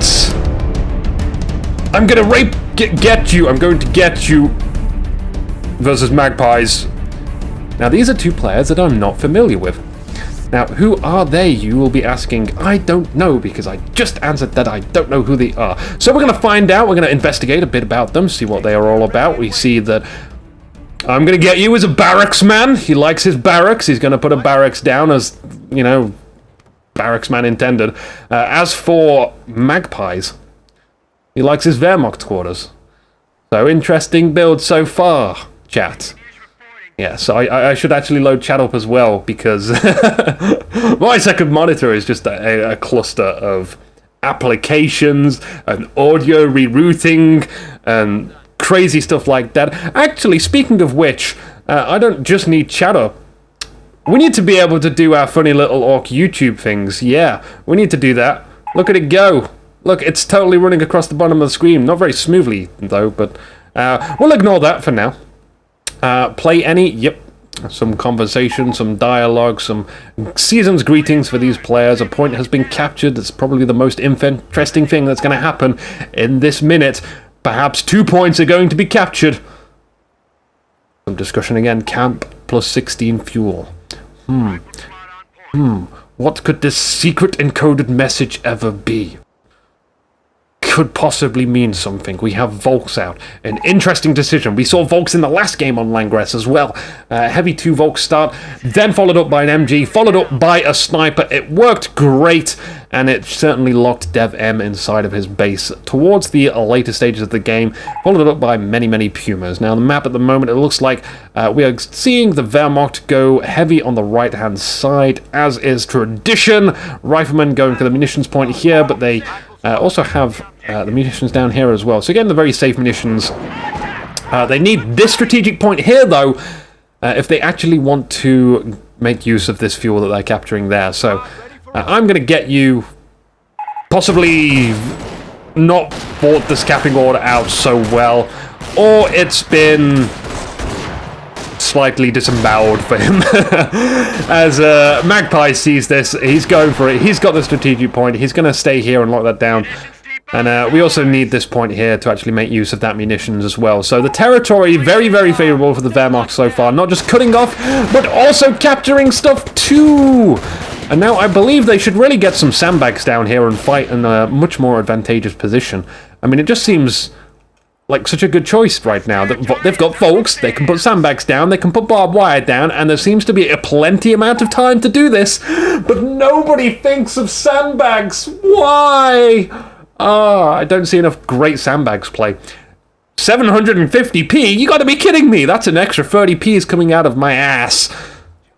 chat! I'm gonna get you. I'm going to get you versus Magpies. Now, these are two players that I'm not familiar with. Now, who are they, you will be asking? I don't know, because I just answered that I don't know who they are. So we're going to find out, we're going to investigate a bit about them, see what they are all about. We see that I'm going to get you as a barracks man. He likes his barracks. He's going to put a barracks down as, you know, barracks man intended. As for Magpies, he likes his Wehrmacht quarters. So interesting build so far, chat. Yeah, so I should actually load chat up as well, because my second monitor is just a cluster of applications and audio rerouting and crazy stuff like that. Actually, speaking of which, I don't just need chat up. We need to be able to do our funny little orc YouTube things. Yeah, we need to do that. Look at it go. Look, it's totally running across the bottom of the screen. Not very smoothly, though, but we'll ignore that for now. Play any, yep, some conversation, some dialogue, some season's greetings for these players. A point has been captured. That's probably the most interesting thing that's going to happen in this minute. Perhaps 2 points are going to be captured. Some discussion again. Camp plus 16 fuel. What could this secret encoded message ever be? Could possibly mean something. We have Volks out. An interesting decision. We saw Volks in the last game on Langress as well. Heavy 2 Volks start, then followed up by an MG, followed up by a sniper. It worked great, and it certainly locked Dev M inside of his base towards the later stages of the game, followed up by many, many Pumas. Now, the map at the moment, it looks like we are seeing the Wehrmacht go heavy on the right-hand side, as is tradition. Riflemen going for the munitions point here, but they also have the munitions down here as well. So again, the very safe munitions. They need this strategic point here, though, if they actually want to make use of this fuel that they're capturing there. So I'm going to get you possibly not fought the scapping order out so well, or it's been slightly disemboweled for him. As Magpie sees this, he's going for it. He's got the strategic point. He's going to stay here and lock that down. And we also need this point here to actually make use of that munitions as well. So the territory, very, very favourable for the Wehrmacht so far. Not just cutting off, but also capturing stuff too. And now I believe they should really get some sandbags down here and fight in a much more advantageous position. I mean, it just seems like such a good choice right now. They've got Volks, they can put sandbags down, they can put barbed wire down, and there seems to be a plenty amount of time to do this. But nobody thinks of sandbags. Why? I don't see enough great sandbags play. 750p? You gotta be kidding me! That's an extra 30p's coming out of my ass.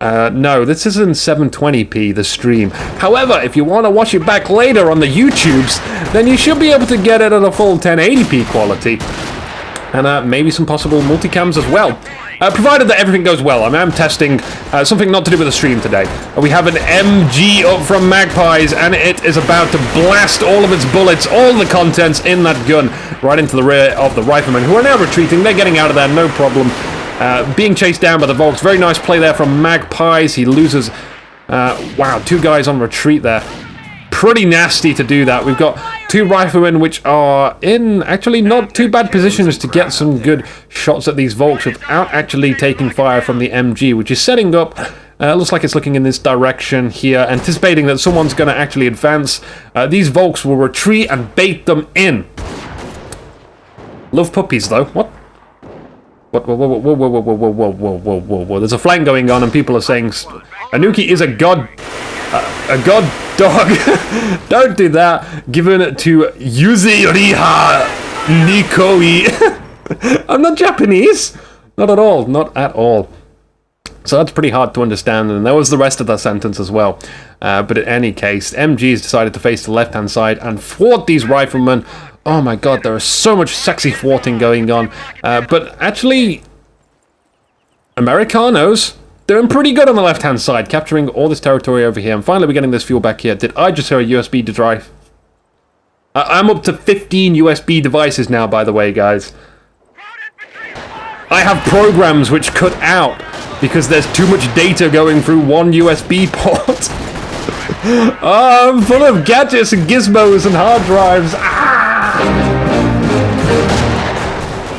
No, this isn't 720p, the stream. However, if you want to watch it back later on the YouTubes, then you should be able to get it at a full 1080p quality. And maybe some possible multicams as well. Provided that everything goes well. I mean, I'm testing something not to do with the stream today. We have an MG up from Magpies, and it is about to blast all of its bullets, all the contents in that gun, right into the rear of the riflemen, who are now retreating. They're getting out of there, no problem. Being chased down by the Volks. Very nice play there from Magpies. He loses... wow, 2 guys on retreat there. Pretty nasty to do that. We've got 2 riflemen which are in actually not too bad positions to get some good shots at these Volks without actually taking fire from the MG, which is setting up. Looks like it's looking in this direction here, anticipating that someone's going to actually advance. These Volks will retreat and bait them in. Love puppies, though. What? Whoa. There's a flank going on, and people are saying Inuki is a god dog. Don't do that. Given it to Yuzuriha Nikoi. I'm not Japanese. Not at all. Not at all. So that's pretty hard to understand, and there was the rest of that sentence as well. But in any case, MG's decided to face the left-hand side and thwart these riflemen. Oh my god, there is so much sexy thwarting going on. But actually, Americanos doing pretty good on the left-hand side, capturing all this territory over here. And finally, we're getting this fuel back here. Did I just hear a USB drive? I'm up to 15 USB devices now, by the way, guys. I have programs which cut out because there's too much data going through one USB port. I'm full of gadgets and gizmos and hard drives.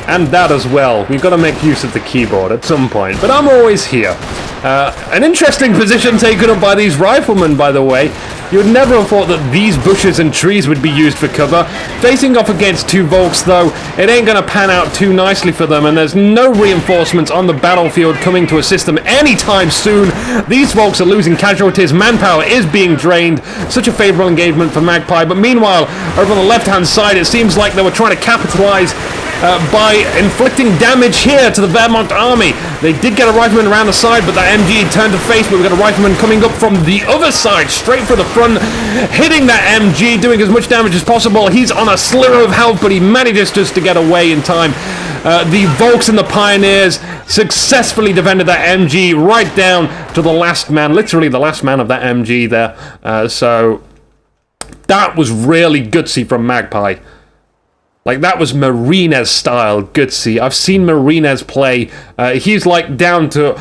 And that as well. We've got to make use of the keyboard at some point. But I'm always here. An interesting position taken up by these riflemen, by the way. You would never have thought that these bushes and trees would be used for cover. Facing off against two Volks, though, it ain't going to pan out too nicely for them, and there's no reinforcements on the battlefield coming to assist them anytime soon. These Volks are losing casualties. Manpower is being drained. Such a favorable engagement for Magpie. But meanwhile, over on the left-hand side, it seems like they were trying to capitalize by inflicting damage here to the Vermont army. They did get a rifleman around the side, but that MG turned to face, but we've got a rifleman coming up from the other side, straight for the front, hitting that MG, doing as much damage as possible. He's on a sliver of health, but he manages just to get away in time. The Volks and the Pioneers successfully defended that MG right down to the last man, literally the last man of that MG there. So that was really gutsy from Magpie. Like, that was Marinez style gutsy. I've seen Marinez play. He's like down to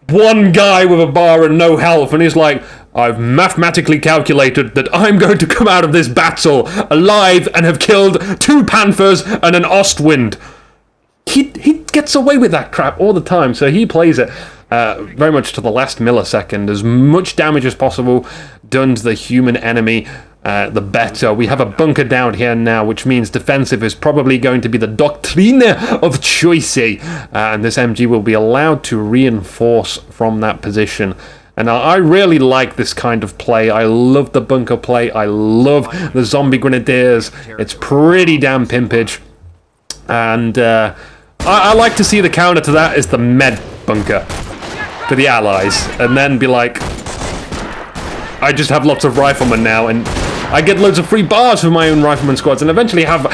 one guy with a bar and no health, and he's like, I've mathematically calculated that I'm going to come out of this battle alive and have killed 2 Panthers and an Ostwind. He gets away with that crap all the time, so he plays it very much to the last millisecond. As much damage as possible done to the human enemy, the better. We have a bunker down here now, which means defensive is probably going to be the doctrine of choice. And this MG will be allowed to reinforce from that position. And I really like this kind of play. I love the bunker play. I love the zombie grenadiers. It's pretty damn pimpage. And I like to see the counter to that is the med bunker for the allies. And then be like, I just have lots of riflemen now, and I get loads of free bars for my own rifleman squads, and eventually have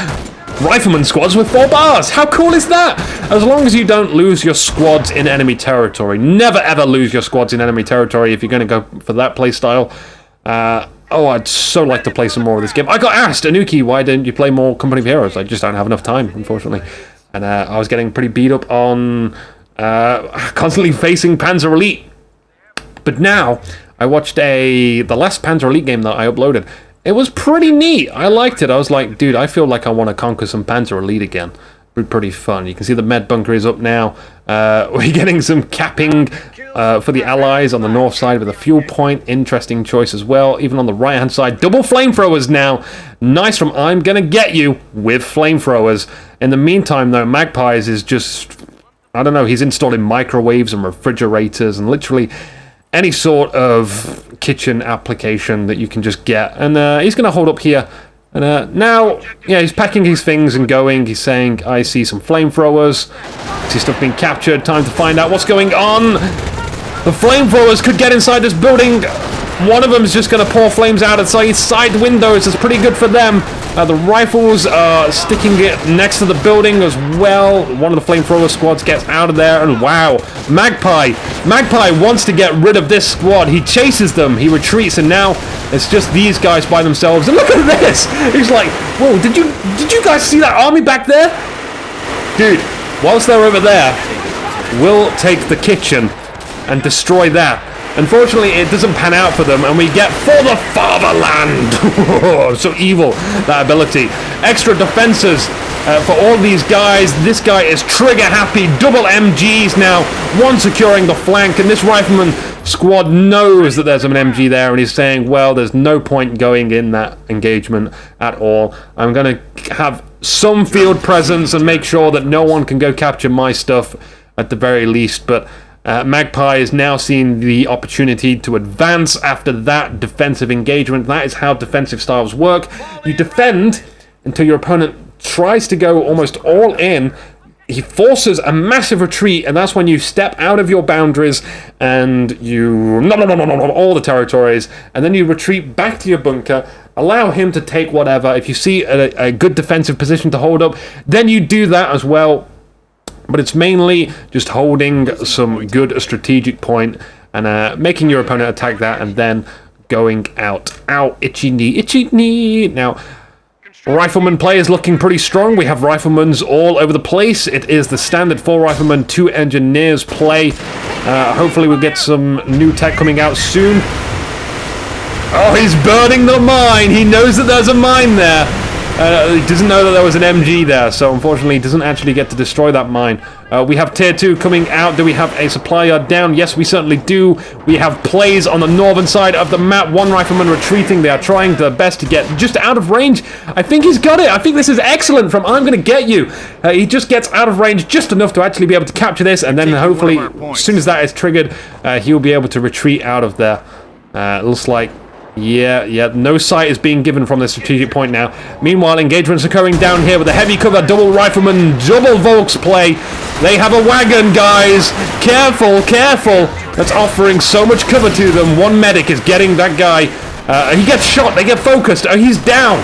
rifleman squads with 4 bars. How cool is that? As long as you don't lose your squads in enemy territory. Never ever lose your squads in enemy territory if you're going to go for that play style. Oh, I'd so like to play some more of this game. I got asked, Inuki, why didn't you play more Company of Heroes? I just don't have enough time, unfortunately. And I was getting pretty beat up on constantly facing Panzer Elite. But now, I watched the last Panzer Elite game that I uploaded. It was pretty neat. I liked it. I was like, dude, I feel like I want to conquer some Panzer Elite again. Pretty fun. You can see the med bunker is up now. We're getting some capping for the allies on the north side with a fuel point. Interesting choice as well. Even on the right hand side, double flamethrowers now. Nice from ImGonnaGetYou with flamethrowers. In the meantime, though, Magpies is just, I don't know, he's installing microwaves and refrigerators and literally any sort of kitchen application that you can just get. And he's going to hold up here. And now, yeah, he's packing his things and going. He's saying, I see some flamethrowers. I see stuff being captured. Time to find out what's going on. The flamethrowers could get inside this building. One of them is just going to pour flames out outside side windows. It's pretty good for them. The rifles are sticking it next to the building as well. One of the flamethrower squads gets out of there, and wow, Magpie wants to get rid of this squad. He chases them, he retreats, and now it's just these guys by themselves. And look at this! He's like, whoa, did you guys see that army back there? Dude, whilst they're over there, we'll take the kitchen and destroy that. Unfortunately, it doesn't pan out for them, and we get for the fatherland. So evil, that ability. Extra defenses for all these guys. This guy is trigger happy. Double MGs now. One securing the flank, and this rifleman squad knows that there's an MG there, and he's saying, well, there's no point going in that engagement at all. I'm going to have some field presence and make sure that no one can go capture my stuff at the very least, but Magpie is now seeing the opportunity to advance after that defensive engagement. That is how defensive styles work. You defend until your opponent tries to go almost all in. He forces a massive retreat, and that's when you step out of your boundaries and you all the territories, and then you retreat back to your bunker, allow him to take whatever. If you see a good defensive position to hold up, then you do that as well. But it's mainly just holding some good strategic point and making your opponent attack that and then going out. Ow, itchy knee, itchy knee. Now, rifleman play is looking pretty strong. We have riflemen's all over the place. It is the standard 4 riflemen, 2 engineers play. Hopefully we'll get some new tech coming out soon. Oh, he's burning the mine. He knows that there's a mine there. He doesn't know that there was an MG there, so unfortunately he doesn't actually get to destroy that mine. We have tier 2 coming out. Do we have a supply yard down? Yes, we certainly do. We have plays on the northern side of the map. One rifleman retreating. They are trying their best to get just out of range. I think he's got it. I think this is excellent from ImGonnaGetYou. He just gets out of range just enough to actually be able to capture this, and then hopefully, as soon as that is triggered, he'll be able to retreat out of there. Looks like... Yeah, no sight is being given from this strategic point now. Meanwhile, engagements occurring down here with a heavy cover, double rifleman, double Volks play. They have a wagon, guys. Careful, careful. That's offering so much cover to them. One medic is getting that guy. He gets shot. They get focused. Oh, he's down.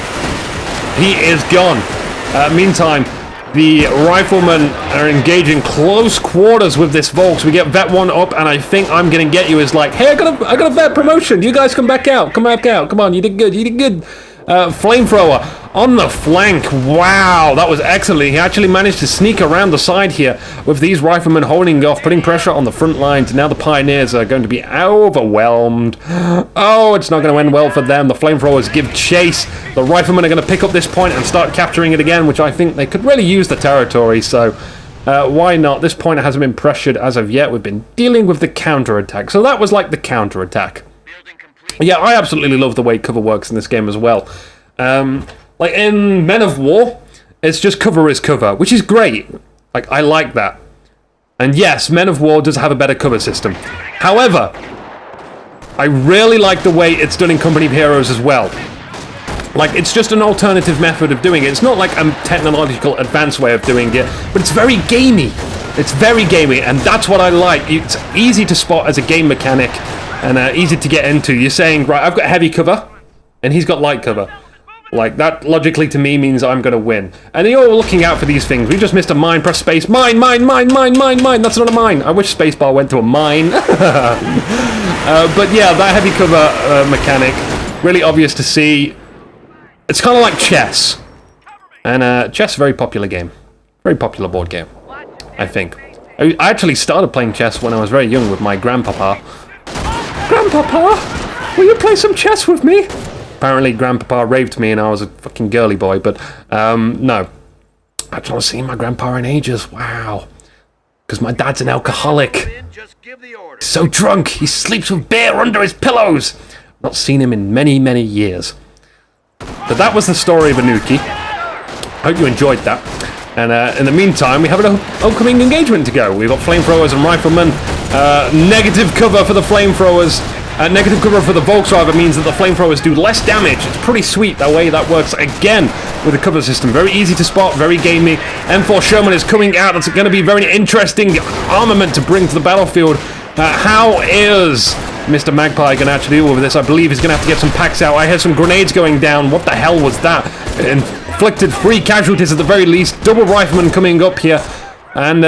He is gone. Meantime, the riflemen are engaging close quarters with this Volks. We get vet 1 up, and I think ImGonnaGetYou is like, hey, I got a vet promotion. You guys come back out. Come back out. Come on, you did good. You did good. Flamethrower on the flank. Wow, that was excellent. He actually managed to sneak around the side here with these riflemen holding off, putting pressure on the front lines. Now the pioneers are going to be overwhelmed. Oh, it's not going to end well for them. The flamethrowers give chase. The riflemen are going to pick up this point and start capturing it again, which I think they could really use the territory, so why not? This point hasn't been pressured as of yet. We've been dealing with the counterattack. So that was like the counterattack. Yeah, I absolutely love the way cover works in this game as well. Like in Men of War, it's just cover is cover, which is great. Like, I like that. And yes, Men of War does have a better cover system. However, I really like the way it's done in Company of Heroes as well. Like, it's just an alternative method of doing it. It's not like a technological advanced way of doing it, but it's very gamey. It's very gamey, and that's what I like. It's easy to spot as a game mechanic, and easy to get into. You're saying, right, I've got heavy cover, and he's got light cover. Like, that logically to me means I'm going to win. And you're looking out for these things. We just missed a mine. Press space. Mine. That's not a mine. I wish spacebar went to a mine. But yeah, that heavy cover mechanic, really obvious to see. It's kind of like chess. And chess is a very popular game. Very popular board game, I think. I actually started playing chess when I was very young with my grandpapa. Grandpapa, will you play some chess with me? Apparently, Grandpapa raved to me and I was a fucking girly boy, but no. I just want to see my grandpa in ages. Wow. Because my dad's an alcoholic. He's so drunk, he sleeps with beer under his pillows. Not seen him in many, many years. But that was the story of Inuki. Hope you enjoyed that. And in the meantime, we have an upcoming engagement to go. We've got flamethrowers and riflemen. Negative cover for the flamethrowers. Negative cover for the Volkswagen means that the flamethrowers do less damage. It's pretty sweet the way that works again with the cover system. Very easy to spot, very gamey. M4 Sherman is coming out. It's going to be very interesting armament to bring to the battlefield. How is Mr. Magpie going to actually deal with this? I believe he's going to have to get some packs out. I heard some grenades going down. What the hell was that? Inflicted 3 casualties at the very least. Double rifleman coming up here and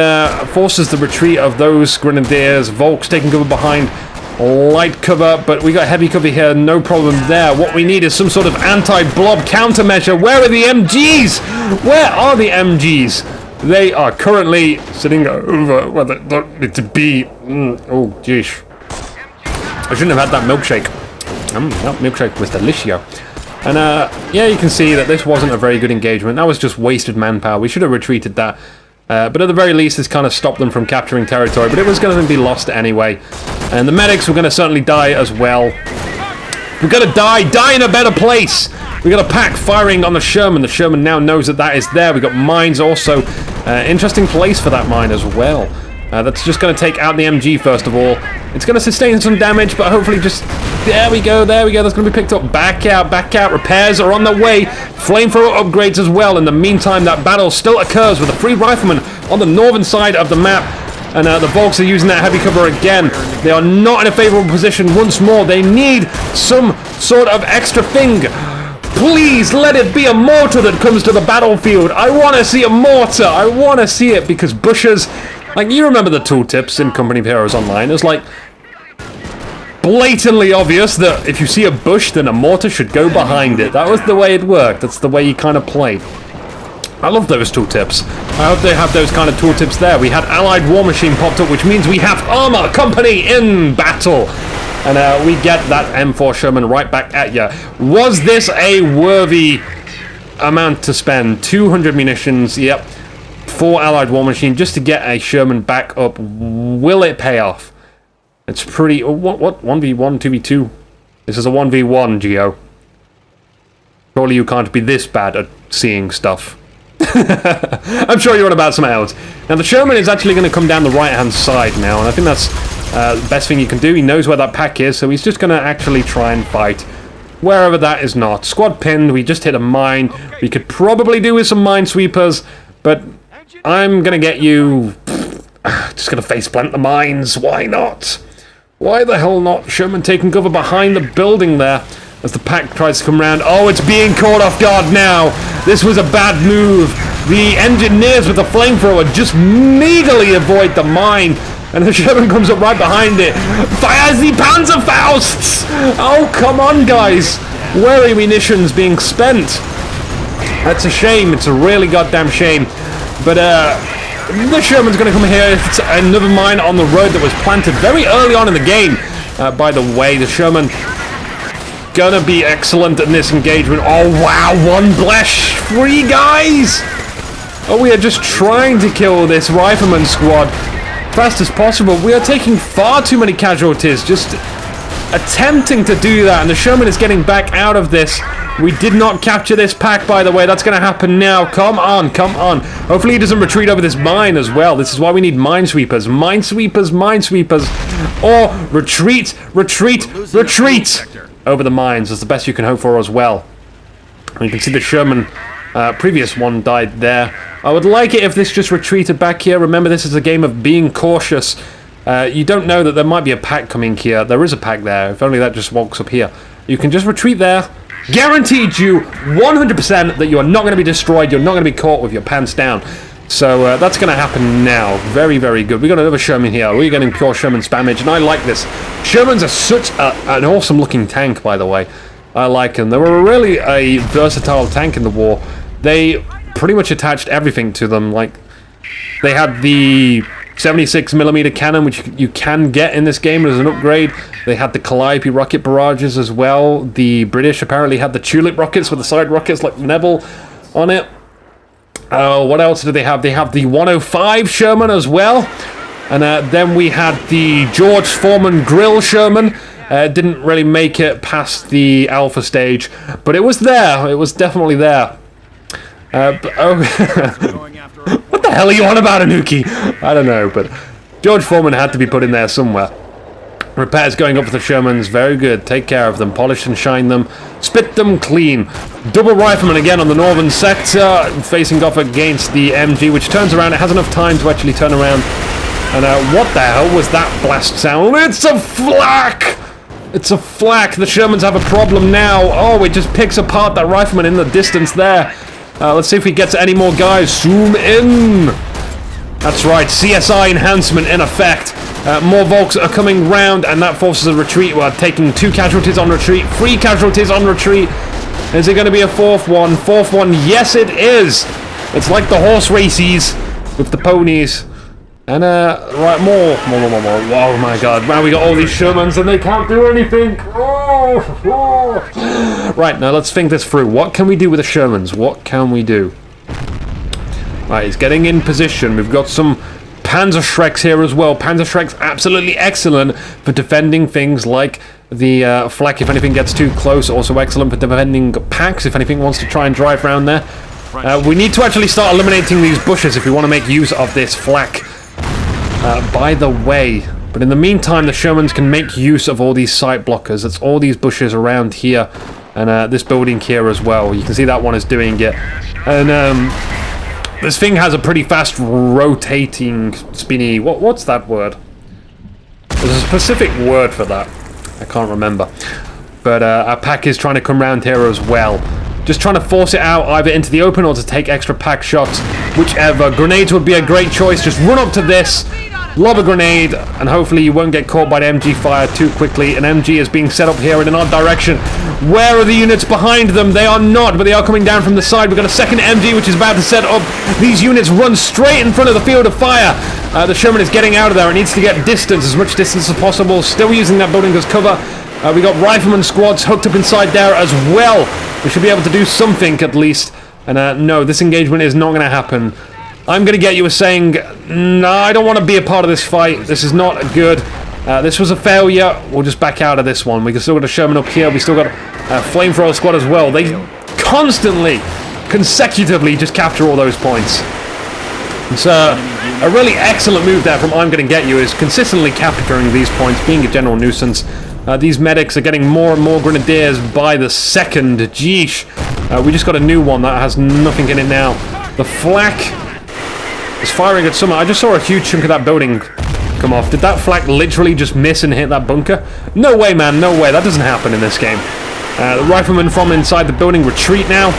forces the retreat of those grenadiers. Volks taking cover behind. Light cover, but we got heavy cover here, no problem there. What we need is some sort of anti-blob countermeasure. Where are the MGs? Where are the MGs? They are currently sitting over where they don't need to be. Oh, jeez. I shouldn't have had that milkshake. That milkshake was delicious. And yeah, you can see that this wasn't a very good engagement. That was just wasted manpower. We should have retreated that. But at the very least, this kind of stopped them from capturing territory. But it was going to be lost anyway. And the medics were going to certainly die as well. We're going to die in a better place. We got a pack firing on the Sherman. The Sherman now knows that that is there. We got mines also. Interesting place for that mine as well. That's just going to take out the MG first of all. It's going to sustain some damage, but hopefully just... There we go. That's going to be picked up. Back out. Repairs are on the way. Flamethrower upgrades as well. In the meantime, that battle still occurs with the 3 riflemen on the northern side of the map. And the Volks are using that heavy cover again. They are not in a favorable position once more. They need some sort of extra thing. Please let it be a mortar that comes to the battlefield. I want to see a mortar. I want to see it because bushes... Like, you remember the tooltips in Company of Heroes Online. It's like blatantly obvious that if you see a bush, then a mortar should go behind it. That was the way it worked. That's the way you kind of played. I love those tooltips. I hope they have those kind of tooltips there. We had Allied War Machine popped up, which means we have Armor Company in battle. And we get that M4 Sherman right back at you. Was this a worthy amount to spend? 200 munitions, yep. 4 Allied War Machine just to get a Sherman back up. Will it pay off? It's pretty... What? 1v1, 2v2? This is a 1v1, Geo. Surely you can't be this bad at seeing stuff. I'm sure you're on about something else. Now the Sherman is actually going to come down the right hand side now, and I think that's the best thing you can do. He knows where that pack is, so he's just going to actually try and fight wherever that is not. Squad pinned, we just hit a mine. We could probably do with some minesweepers, but I'm going to get you... Just going to face plant the mines, why not? Why the hell not? Sherman taking cover behind the building there as the pack tries to come around. Oh, it's being caught off guard now. This was a bad move. The engineers with the flamethrower just meagerly avoid the mine, and the Sherman comes up right behind it. Fires the Panzerfausts! Oh, come on, guys. Where are munitions being spent? That's a shame. It's a really goddamn shame. But, the Sherman's going to come here. It's another mine on the road that was planted very early on in the game. By the way, the Sherman gonna be excellent in this engagement. Oh, wow. 1 blesh. 3 guys. Oh, we are just trying to kill this rifleman squad fast as possible. We are taking far too many casualties just attempting to do that, and the Sherman is getting back out of this. We did not capture this pack, by the way. That's going to happen now. Come on, come on. Hopefully he doesn't retreat over this mine as well. This is why we need minesweepers. Minesweepers, minesweepers. Or retreat, retreat, retreat over the mines. That's the best you can hope for as well. And you can see the Sherman, previous one died there. I would like it if this just retreated back here. Remember, this is a game of being cautious. You don't know that there might be a pack coming here. There is a pack there. If only that just walks up here. You can just retreat there. Guaranteed you 100% that you are not going to be destroyed. You're not going to be caught with your pants down. So that's going to happen now. Very, very good. We got another Sherman here. We're getting pure Sherman spammage, and I like this. Shermans are such an awesome looking tank, by the way. I like them. They were really a versatile tank in the war. They pretty much attached everything to them. Like, they had the 76mm cannon, which you can get in this game as an upgrade. They had the Calliope rocket barrages as well. The British apparently had the Tulip rockets with the side rockets like Neville on it. What else do they have? They have the 105 Sherman as well. And then we had the George Foreman Grill Sherman. Didn't really make it past the alpha stage, but it was there. It was definitely there. What the hell are you on about, Inuki? I don't know, but George Foreman had to be put in there somewhere. Repairs going up for the Shermans. Very good. Take care of them. Polish and shine them. Spit them clean. Double rifleman again on the northern sector, facing off against the MG, which turns around. It has enough time to actually turn around. And what the hell was that blast sound? It's a flak! It's a flak. The Shermans have a problem now. Oh, it just picks apart that rifleman in the distance there. Let's see if he gets any more guys. Zoom in. That's right. CSI enhancement in effect. More Volks are coming round, and that forces a retreat. We're taking 2 casualties on retreat, 3 casualties on retreat. Is it going to be a 4th one? 4th one, yes it is. It's like the horse races with the ponies. And, right, more. Oh my god, now we got all these Shermans and they can't do anything. Right, now let's think this through. What can we do with the Shermans? What can we do? Right, he's getting in position. We've got some Panzerschrecks here as well. Panzerschrecks absolutely excellent for defending things like the flak if anything gets too close. Also excellent for defending packs if anything wants to try and drive around there. We need to actually start eliminating these bushes if we want to make use of this flak. By the way, but in the meantime, the Shermans can make use of all these sight blockers. It's all these bushes around here, and this building here as well. You can see that one is doing it. And this thing has a pretty fast rotating, spinny... What's that word? There's a specific word for that. I can't remember. But our pack is trying to come around here as well. Just trying to force it out either into the open or to take extra pack shots. Whichever. Grenades would be a great choice. Just run up to this. lob a grenade, and hopefully you won't get caught by the MG fire too quickly. An MG is being set up here in an odd direction. Where are the units behind them? They are not, but they are coming down from the side. We've got a second MG which is about to set up. These units run straight in front of the field of fire. The Sherman is getting out of there. It needs to get distance, as much distance as possible. Still using that building as cover. We got rifleman squads hooked up inside there as well. We should be able to do something at least. And no, this engagement is not going to happen. ImGonnaGetYou was saying, no, I don't want to be a part of this fight. This is not good. This was a failure. We'll just back out of this one. We still got a Sherman up here. We still got a flamethrower squad as well. They constantly, consecutively just capture all those points. It's a really excellent move there from ImGonnaGetYou, is consistently capturing these points, being a general nuisance. These medics are getting more and more grenadiers by the second. Jeesh. We just got a new one that has nothing in it now. The flak is firing at someone. I just saw a huge chunk of that building come off. Did that flak literally just miss and hit that bunker? No way, man. No way. That doesn't happen in this game. The riflemen from inside the building retreat now.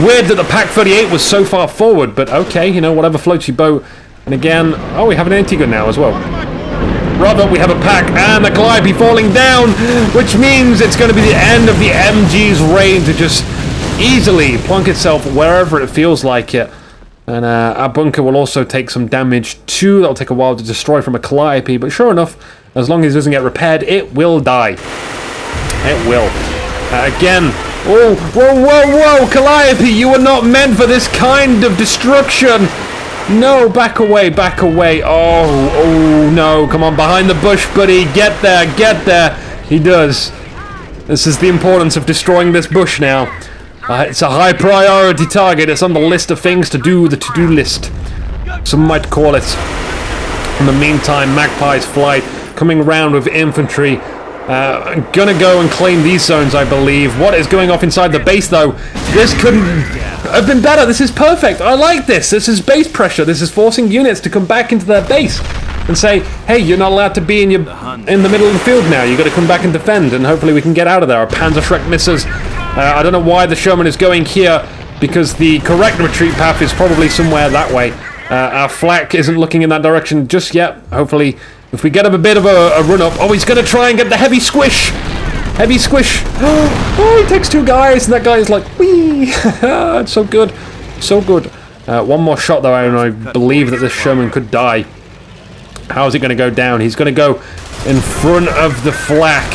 Weird that the Pack 38 was so far forward, but okay, you know, whatever floats your boat. And again, oh, we have an anti-gun now as well. Rather, we have a Pack and a Calliope falling down, which means it's going to be the end of the MG's reign to just easily plunk itself wherever it feels like it. And our bunker will also take some damage too. That'll take a while to destroy from a Calliope, but sure enough, as long as it doesn't get repaired, it will die. It will. Again. Oh, whoa, whoa, whoa, Calliope, you were not meant for this kind of destruction. No, back away, back away. Oh, no, come on, behind the bush, buddy. Get there, get there. He does. This is the importance of destroying this bush now. It's a high priority target. It's on the list of things to do, the to-do list. Some might call it. In the meantime, Magpies flight coming around with infantry. Gonna go and claim these zones, I believe. What is going off inside the base, though? This couldn't have been better. This is perfect. I like this. This is base pressure. This is forcing units to come back into their base and say, hey, you're not allowed to be in the middle of the field now. You got to come back and defend, and hopefully we can get out of there. Our Panzerschreck misses. I don't know why the Sherman is going here, because the correct retreat path is probably somewhere that way. Our flak isn't looking in that direction just yet. Hopefully, if we get him a bit of a run-up... Oh, he's going to try and get the heavy squish! Heavy squish! Oh, he takes two guys, and that guy is like, whee! It's so good. So good. One more shot, though, and I believe that this Sherman could die. How is it going to go down? He's going to go in front of the flak.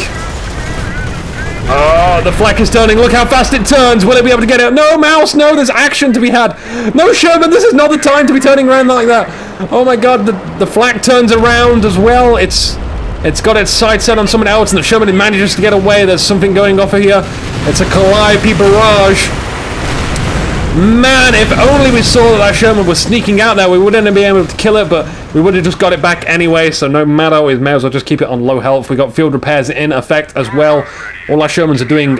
Oh, the flak is turning. Look how fast it turns. Will it be able to get out? No, Mouse, no, there's action to be had. No, Sherman, this is not the time to be turning around like that. Oh my god, the flak turns around as well. It's got its sight set on someone else, and the Sherman manages to get away. There's something going off here. It's a Calliope barrage. Man, if only we saw that Sherman was sneaking out there, we wouldn't have been able to kill it, but we would have just got it back anyway, so no matter, we may as well just keep it on low health. We got field repairs in effect as well. All our Shermans are doing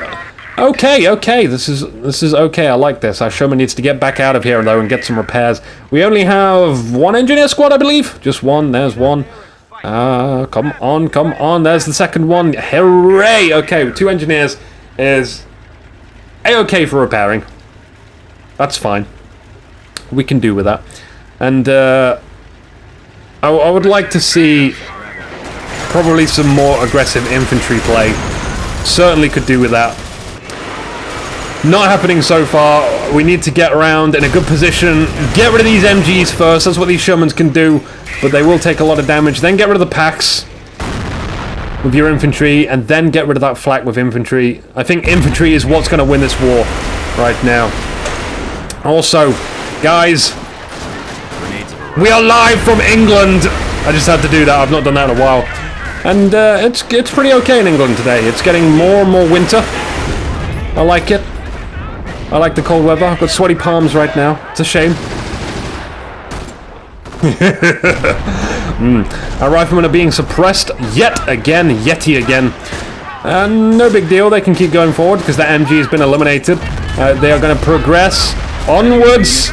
okay. This is okay. I like this. Our Sherman needs to get back out of here, though, and get some repairs. We only have one engineer squad, I believe. Just one. There's one. Come on. There's the second one. Hooray! Okay, 2 engineers is A-okay for repairing. That's fine. We can do with that. And I would like to see probably some more aggressive infantry play. Certainly could do with that. Not happening so far. We need to get around in a good position. Get rid of these MGs first. That's what these Shermans can do. But they will take a lot of damage. Then get rid of the packs with your infantry. And then get rid of that flak with infantry. I think infantry is what's going to win this war right now. Also, guys, we are live from England. I just had to do that. I've not done that in a while. And it's pretty okay in England today. It's getting more and more winter. I like it. I like the cold weather. I've got sweaty palms right now. It's a shame. Our riflemen are being suppressed yet again. No big deal. They can keep going forward because that MG has been eliminated. They are going to progress onwards.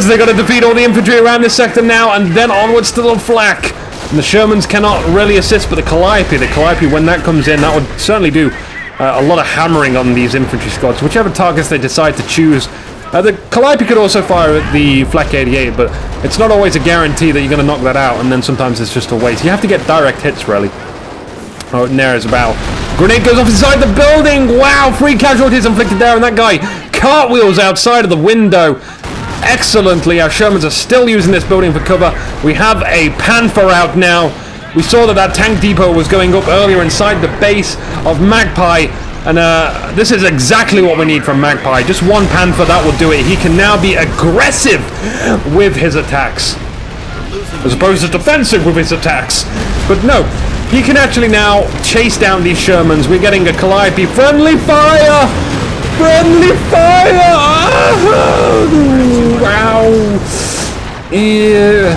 They're going to defeat all the infantry around this sector now, and then onwards to the flak. And the Shermans cannot really assist, but the Calliope, when that comes in, that would certainly do a lot of hammering on these infantry squads. Whichever targets they decide to choose, The Calliope could also fire at the Flak 88, but it's not always a guarantee that you're going to knock that out, and then sometimes it's just a waste. You have to get direct hits, really. Oh, Nair's about. Grenade goes off inside the building! Wow, 3 casualties inflicted there, and that guy cartwheels outside of the window. Excellently, our Shermans are still using this building for cover. We have a Panther out now. We saw that tank depot was going up earlier inside the base of Magpie, and this is exactly what we need from Magpie. Just one Panther, that will do it. He can now be aggressive with his attacks, as opposed to defensive with his attacks. But no, he can actually now chase down these Shermans. We're getting a Calliope. Friendly fire! Friendly fire! Oh, wow! Yeah.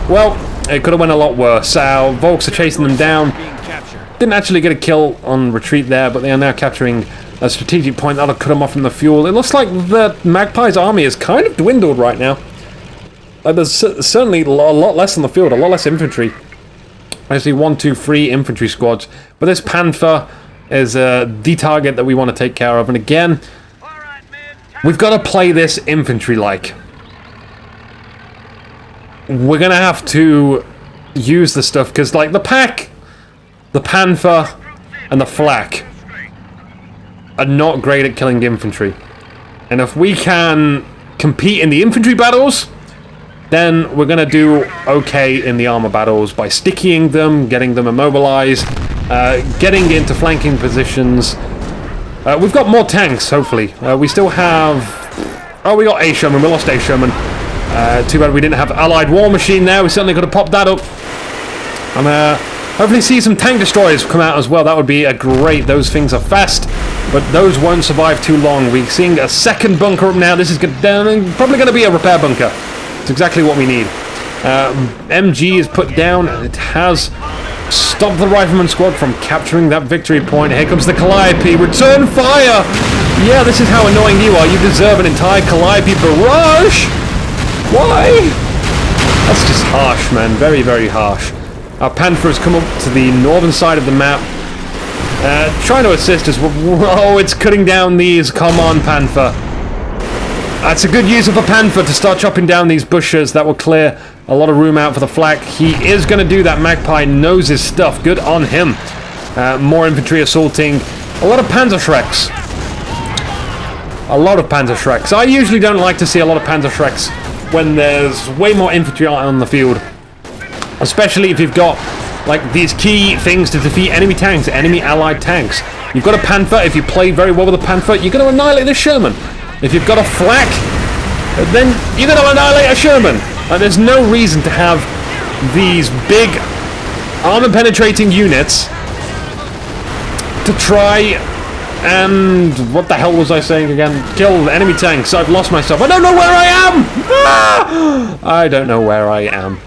Well, it could have went a lot worse. Our Volks are chasing them down. Didn't actually get a kill on retreat there, but they are now capturing a strategic point that'll cut them off from the fuel. It looks like the Magpie's army is kind of dwindled right now. There's certainly a lot less on the field, a lot less infantry. I see 1, 2, 3 infantry squads, but this Panther is the target that we want to take care of. And again, we've got to play this infantry-like. We're going to have to use the stuff, because like the Pack, the Panther, and the Flak are not great at killing infantry. And if we can compete in the infantry battles, then we're going to do okay in the armor battles by stickying them, getting them immobilized, getting into flanking positions. We've got more tanks, hopefully. We still have... Oh, we got A Sherman. We lost A Sherman. Too bad we didn't have Allied War Machine there. We certainly could have popped that up. And hopefully see some tank destroyers come out as well. That would be a great... Those things are fast, but those won't survive too long. We're seeing a second bunker up now. This is probably going to be a repair bunker. It's exactly what we need. MG is put down. It has stopped the Rifleman squad from capturing that victory point. Here comes the Calliope. Return fire! Yeah, this is how annoying you are. You deserve an entire Calliope barrage! Why? That's just harsh, man. Very, very harsh. Our Panther has come up to the northern side of the map. Trying to assist us. Oh, it's cutting down these. Come on, Panther. That's a good use of a Panther to start chopping down these bushes. That will clear a lot of room out for the Flak. He is going to do that. Magpie knows his stuff. Good on him. More infantry assaulting. A lot of Panzer Shreks. A lot of Panzer Shreks. I usually don't like to see a lot of Panzer Shreks when there's way more infantry out on the field. Especially if you've got like these key things to defeat enemy tanks, enemy allied tanks. You've got a Panther. If you play very well with a Panther, you're going to annihilate this Sherman. If you've got a Flak, then you're going to annihilate a Sherman. And there's no reason to have these big armor-penetrating units to try and... What the hell was I saying again? Kill enemy tanks. I've lost myself. I don't know where I am! Ah! I don't know where I am.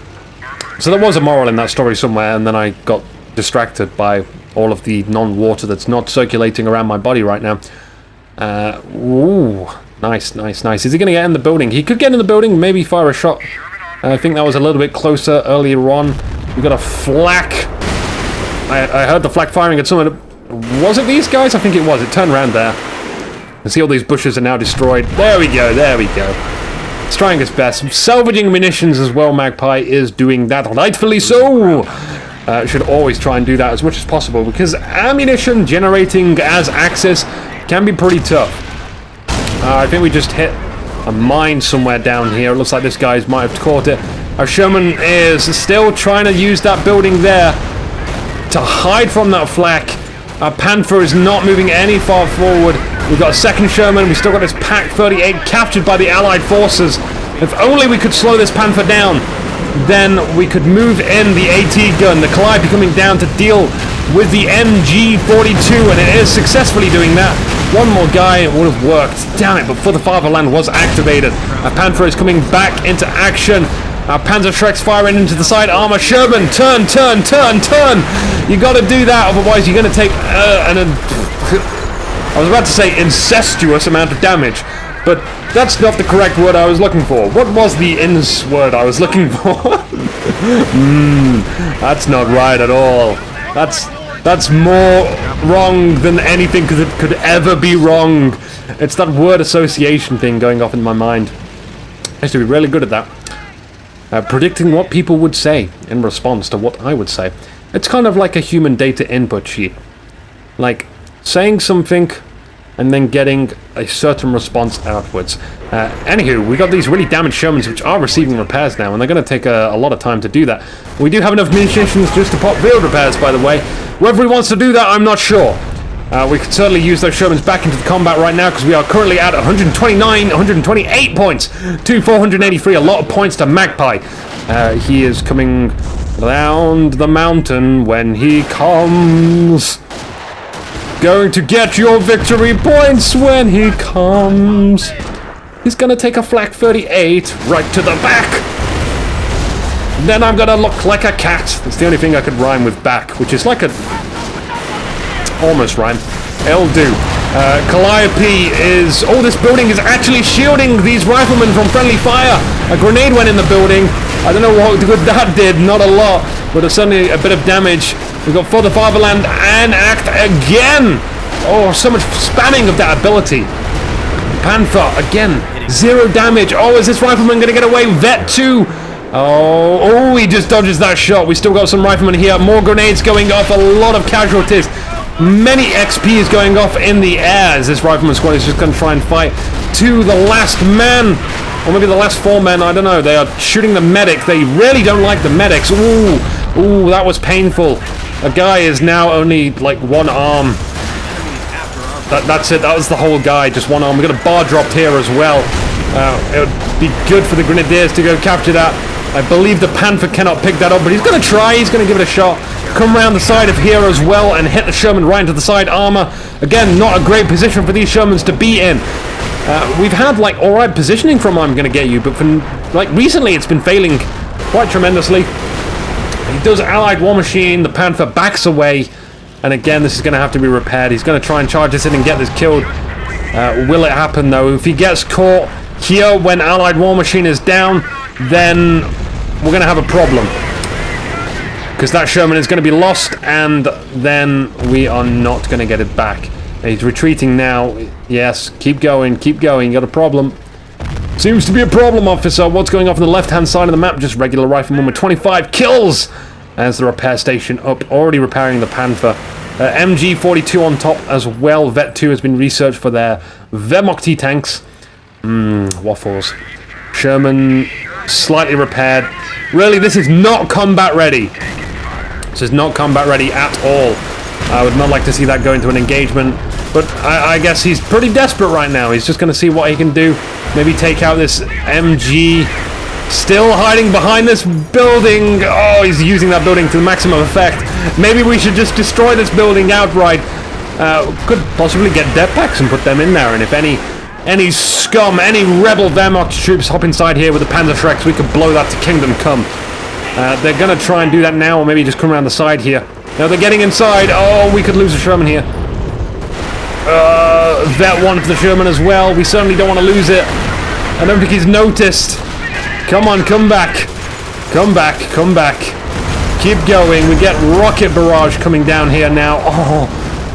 So there was a moral in that story somewhere, and then I got distracted by all of the non-water that's not circulating around my body right now. Ooh, nice, nice, nice. Is he going to get in the building? He could get in the building, maybe fire a shot. I think that was a little bit closer earlier on. We got a Flak. I heard the Flak firing at someone. Was it these guys? I think it was. It turned around there. And see all these bushes are now destroyed. There we go, there we go. It's trying its best. Salvaging munitions as well. Magpie is doing that rightfully so. Should always try and do that as much as possible, because ammunition generating as Axis can be pretty tough. I think we just hit a mine somewhere down here. It looks like this guy might have caught it. Our Sherman is still trying to use that building there to hide from that Flak. Our Panther is not moving any far forward. We've got a second Sherman. We've still got this Pack 38 captured by the Allied forces. If only we could slow this Panther down, then we could move in the AT gun. The Calliope coming down to deal with the MG42, and it is successfully doing that. One more guy, it would have worked. Damn it, but For the Fatherland was activated. Our Panther is coming back into action. Our Panzer Shreks firing into the side armor. Sherman, turn, turn, turn, turn! You gotta do that, otherwise you're gonna take I was about to say incestuous amount of damage, but that's not the correct word I was looking for. What was the ins word I was looking for? That's not right at all. That's more wrong than anything could ever be wrong. It's that word association thing going off in my mind. I used to be really good at that. Predicting what people would say in response to what I would say. It's kind of like a human data input sheet. Like, saying something and then getting a certain response outwards. Anywho, we got these really damaged Shermans which are receiving repairs now, and they're going to take a lot of time to do that. We do have enough munitions just to pop field repairs, by the way. Whether he wants to do that, I'm not sure. We could certainly use those Shermans back into the combat right now, because we are currently at 128 points to 483. A lot of points to Magpie. He is coming round the mountain when he comes. Going to get your victory points when he comes. He's gonna take a flak 38 right to the back. Then I'm gonna look like a cat. That's the only thing I could rhyme with back, which is like a... almost rhyme. It'll do. Calliope is... oh, this building is actually shielding these riflemen from friendly fire. A grenade went in the building. I don't know what good that did. Not a lot, but it's certainly a bit of damage. We've got For the Fatherland and Act again. Oh, so much spamming of that ability. Panther, again, 0 damage. Oh, is this rifleman going to get away? Vet 2. Oh, he just dodges that shot. We still got some riflemen here. More grenades going off. A lot of casualties. Many XPs going off in the air as this rifleman squad is just going to try and fight to the last man. Or maybe the last 4 men. I don't know. They are shooting the medic. They really don't like the medics. Ooh, that was painful. A guy is now only like 1 arm. That's it. That was the whole guy. Just 1 arm. We got a bar dropped here as well. It would be good for the Grenadiers to go capture that. I believe the Panther cannot pick that up, but he's going to try. He's going to give it a shot. Come around the side of here as well and hit the Sherman right into the side armor. Again, not a great position for these Shermans to be in. We've had like alright positioning from ImGonnaGetYou, but from like recently it's been failing quite tremendously. He does Allied War Machine, the Panther backs away, and again this is going to have to be repaired. He's going to try and charge us in and get this killed. Will it happen though? If he gets caught here when Allied War Machine is down, then we're going to have a problem. Because that Sherman is going to be lost, and then we are not going to get it back. He's retreating now. Yes, keep going, you got a problem. Seems to be a problem, officer. What's going off on the left-hand side of the map? Just regular rifleman with 25 kills. As the repair station up, already repairing the Panther. MG42 on top as well. Vet 2 has been researched for their Wehrmacht tanks. Waffles. Sherman slightly repaired. Really, this is not combat ready. This is not combat ready at all. I would not like to see that go into an engagement, but I guess he's pretty desperate right now. He's just going to see what he can do. Maybe take out this MG. Still hiding behind this building. Oh, he's using that building to the maximum effect. Maybe we should just destroy this building outright. Could possibly get death packs and put them in there, and if any scum, any rebel Wehrmacht troops hop inside here with the Panzerschrecks, we could blow that to Kingdom Come. They're going to try and do that now, or maybe just come around the side here. Now they're getting inside. Oh, we could lose a Sherman here. Vet 1 for the Sherman as well. We certainly don't want to lose it. I don't think he's noticed. Come on, come back. Come back. Keep going. We get rocket barrage coming down here now.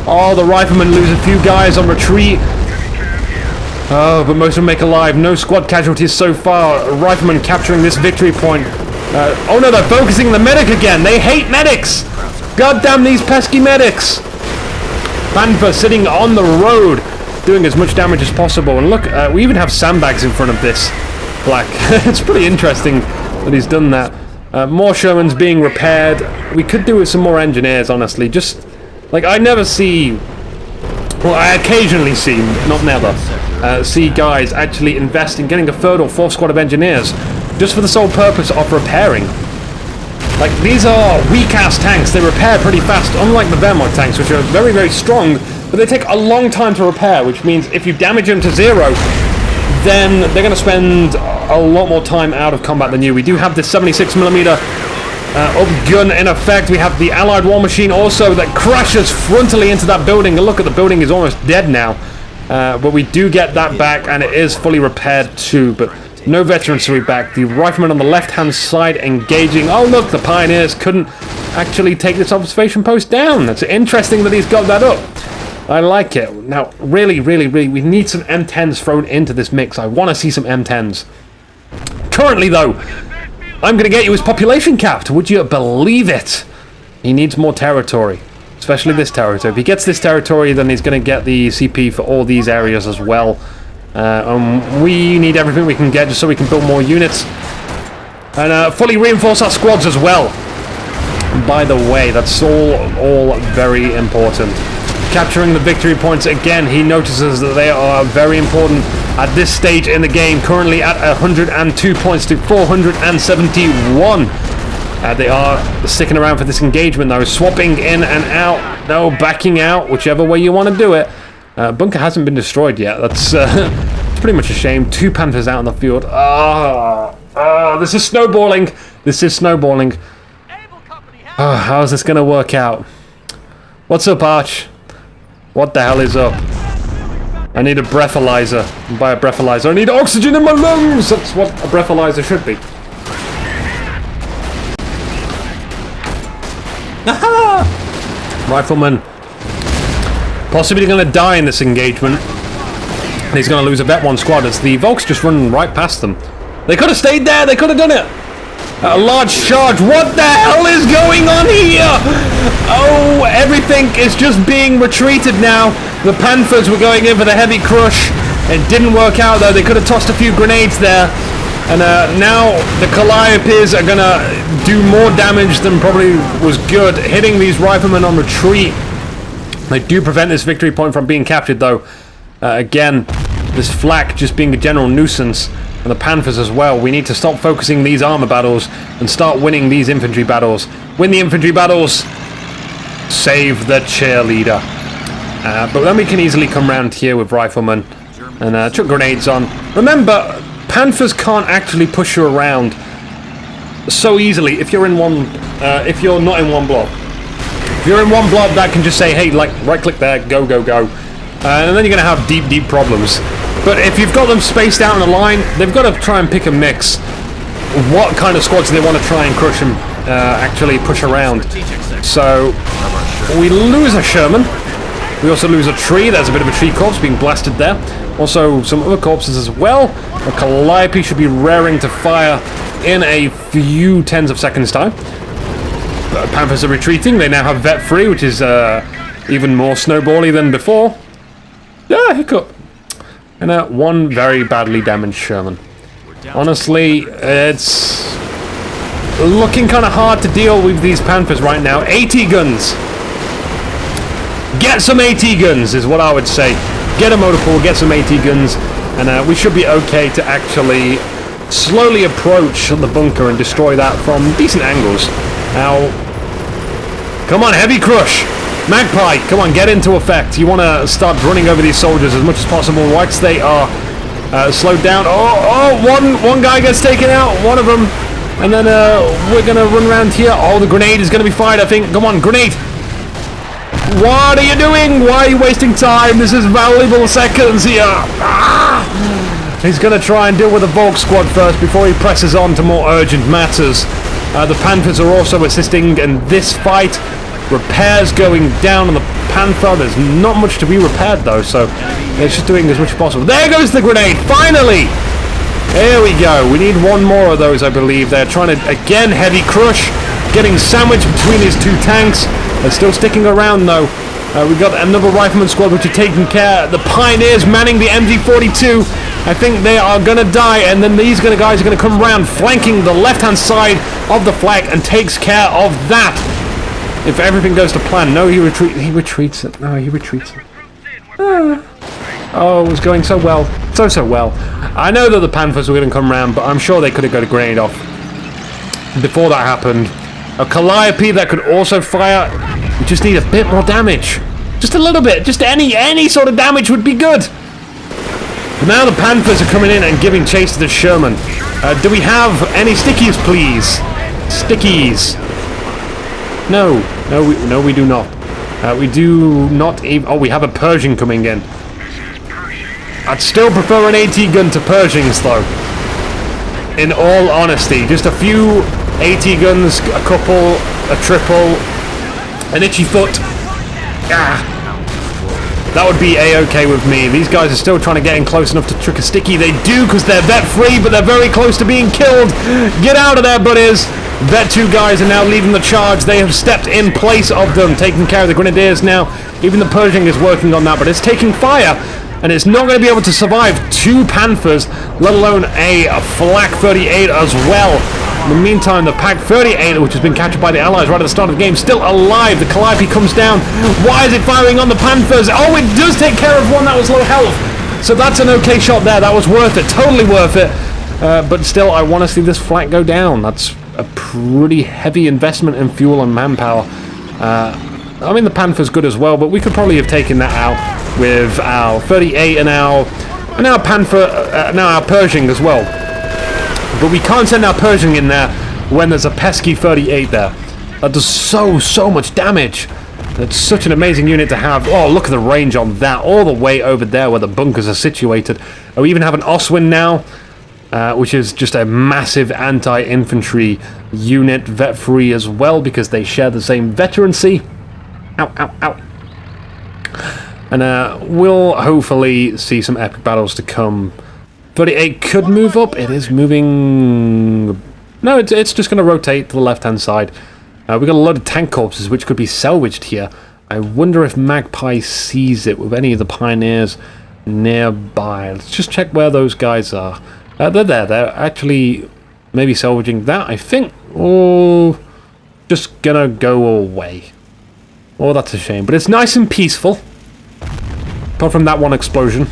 Oh, the riflemen lose a few guys on retreat. Oh, but most of them make alive. No squad casualties so far. Riflemen capturing this victory point. Oh no, they're focusing the medic again. They hate medics. God damn these pesky medics. Panther sitting on the road, doing as much damage as possible. And look, we even have sandbags in front of this black. It's pretty interesting that he's done that. More Shermans being repaired. We could do with some more engineers, honestly. Just, like, I never see... well, I occasionally see, not never, see guys actually invest in getting a 3rd or 4th squad of engineers just for the sole purpose of repairing. Like, these are weak-ass tanks. They repair pretty fast, unlike the Wehrmacht tanks, which are very, very strong, but they take a long time to repair, which means if you damage them to 0, then they're going to spend a lot more time out of combat than you. We do have this 76mm up gun in effect. We have the Allied War Machine also that crashes frontally into that building. Look at the building is almost dead now. But we do get that back, and it is fully repaired too. But No veterans to be back. The riflemen on the left-hand side engaging. Oh, look, the pioneers couldn't actually take this observation post down. That's interesting that he's got that up. I like it. Now, really, we need some M10s thrown into this mix. I want to see some M10s. Currently, though, ImGonnaGetYou is population capped. Would you believe it? He needs more territory. Especially this territory. If he gets this territory, then he's going to get the CP for all these areas as well. We need everything we can get just so we can build more units. And fully reinforce our squads as well. By the way, that's all very important. Capturing the victory points again, he notices that they are very important at this stage in the game. Currently at 102 points to 471. They are sticking around for this engagement though, swapping in and out, no, backing out, whichever way you want to do it. Bunker hasn't been destroyed yet. That's it's pretty much a shame. 2 Panthers out on the field. This is snowballing. This is snowballing. How's this going to work out? What's up, Arch? What the hell is up? I need a breathalyzer. Buy a breathalyzer. I need oxygen in my lungs! That's what a breathalyzer should be. Aha! Rifleman. Possibly going to die in this engagement. And he's going to lose a vet 1 squad as the Volks just run right past them. They could have stayed there. They could have done it. A large charge. What the hell is going on here? Oh, everything is just being retreated now. The Panthers were going in for the heavy crush. It didn't work out though. They could have tossed a few grenades there. And now the Calliopes are going to do more damage than probably was good. Hitting these riflemen on retreat. They do prevent this victory point from being captured though. Again, this flak just being a general nuisance. And the Panthers as well. We need to stop focusing these armor battles and start winning these infantry battles. Win the infantry battles. Save the cheerleader. But then we can easily come round here with riflemen and chuck grenades on. Remember, Panthers can't actually push you around so easily if you're in one. If you're not in one blob. If you're in one blob, that can just say, hey, like right click there, go, go, go, and then you're gonna have deep problems. But if you've got them spaced out in a line, they've got to try and pick a mix. What kind of squads do they want to try and crush and actually push around? So we lose a Sherman. We also lose a tree. There's a bit of a tree corpse being blasted there. Also some other corpses as well. A Calliope should be raring to fire in a few tens of seconds time. Panthers are retreating. They now have vet 3, which is even more snowbally than before. Yeah, hiccup. And 1 very badly damaged Sherman. Honestly, it's looking kind of hard to deal with these Panthers right now. AT guns. Get some AT guns is what I would say. Get a motor pool, get some AT guns, and we should be okay to actually slowly approach the bunker and destroy that from decent angles. Now, come on, heavy crush. Magpie, come on, get into effect. You want to start running over these soldiers as much as possible once they are slowed down. One guy gets taken out, one of them. And then we're going to run around here. Oh, the grenade is going to be fired, I think. Come on, grenade. What are you doing? Why are you wasting time? This is valuable seconds here. He's going to try and deal with the Volk squad first before he presses on to more urgent matters. The Panthers are also assisting in this fight. Repairs going down on the Panther. There's not much to be repaired though, so they're just doing as much as possible. There goes the grenade, finally! There we go. We need 1 more of those, I believe. They're trying to, again, heavy crush. Getting sandwiched between these 2 tanks. They're still sticking around though. We've got another rifleman squad which are taking care. The Pioneers manning the MG42. I think they are going to die, and then these guys are going to come around, flanking the left-hand side of the flag, and takes care of that. If everything goes to plan. No, he retreats it. No, he retreats it. Oh, it was going so well. So well. I know that the Panthers were going to come around, but I'm sure they could have got a grenade off before that happened. A Calliope that could also fire. We just need a bit more damage. Just a little bit. Just any sort of damage would be good. But now the Panthers are coming in and giving chase to the Sherman. Do we have any stickies, please? Stickies. No, we do not. We do not even... Oh, we have a Pershing coming in. I'd still prefer an AT gun to Pershings, though. in all honesty. Just a few 80 guns, a couple, a triple, an itchy foot. That would be a-okay with me. These guys are still trying to get in close enough to trick a sticky. They do, because they're vet free, but they're very close to being killed. Get out of there, buddies. Vet 2 guys are now leading the charge. They have stepped in place of them, taking care of the grenadiers now. Even the Pershing is working on that, but it's taking fire, and it's not going to be able to survive 2 Panthers, let alone a Flak 38 as well. In the meantime, the Pack 38, which has been captured by the Allies right at the start of the game, still alive. The Calliope comes down. Why is it firing on the Panthers? Oh, it does take care of one that was low health. So that's an okay shot there. That was worth it. Totally worth it. But still, I want to see this Flak go down. That's a pretty heavy investment in fuel and manpower. I mean, the Panther's good as well, but we could probably have taken that out with our 38 and our Panther, now our Pershing as well. But we can't send our Pershing in there when there's a pesky 38 there. That does so much damage. That's such an amazing unit to have. Oh, look at the range on that, all the way over there where the bunkers are situated. Oh, we even have an Oswin now, which is just a massive anti-infantry unit, vet-free as well, because they share the same veterancy. Ow, ow, ow. And we'll hopefully see some epic battles to come. 38 could move up. It is moving... No, it's just going to rotate to the left-hand side. We've got a lot of tank corpses, which could be salvaged here. I wonder if Magpies sees it with any of the Pioneers nearby. Let's just check where those guys are. They're there. They're actually maybe salvaging that, I think. Oh, just going to go away. Oh, that's a shame. But it's nice and peaceful. Apart from that one explosion.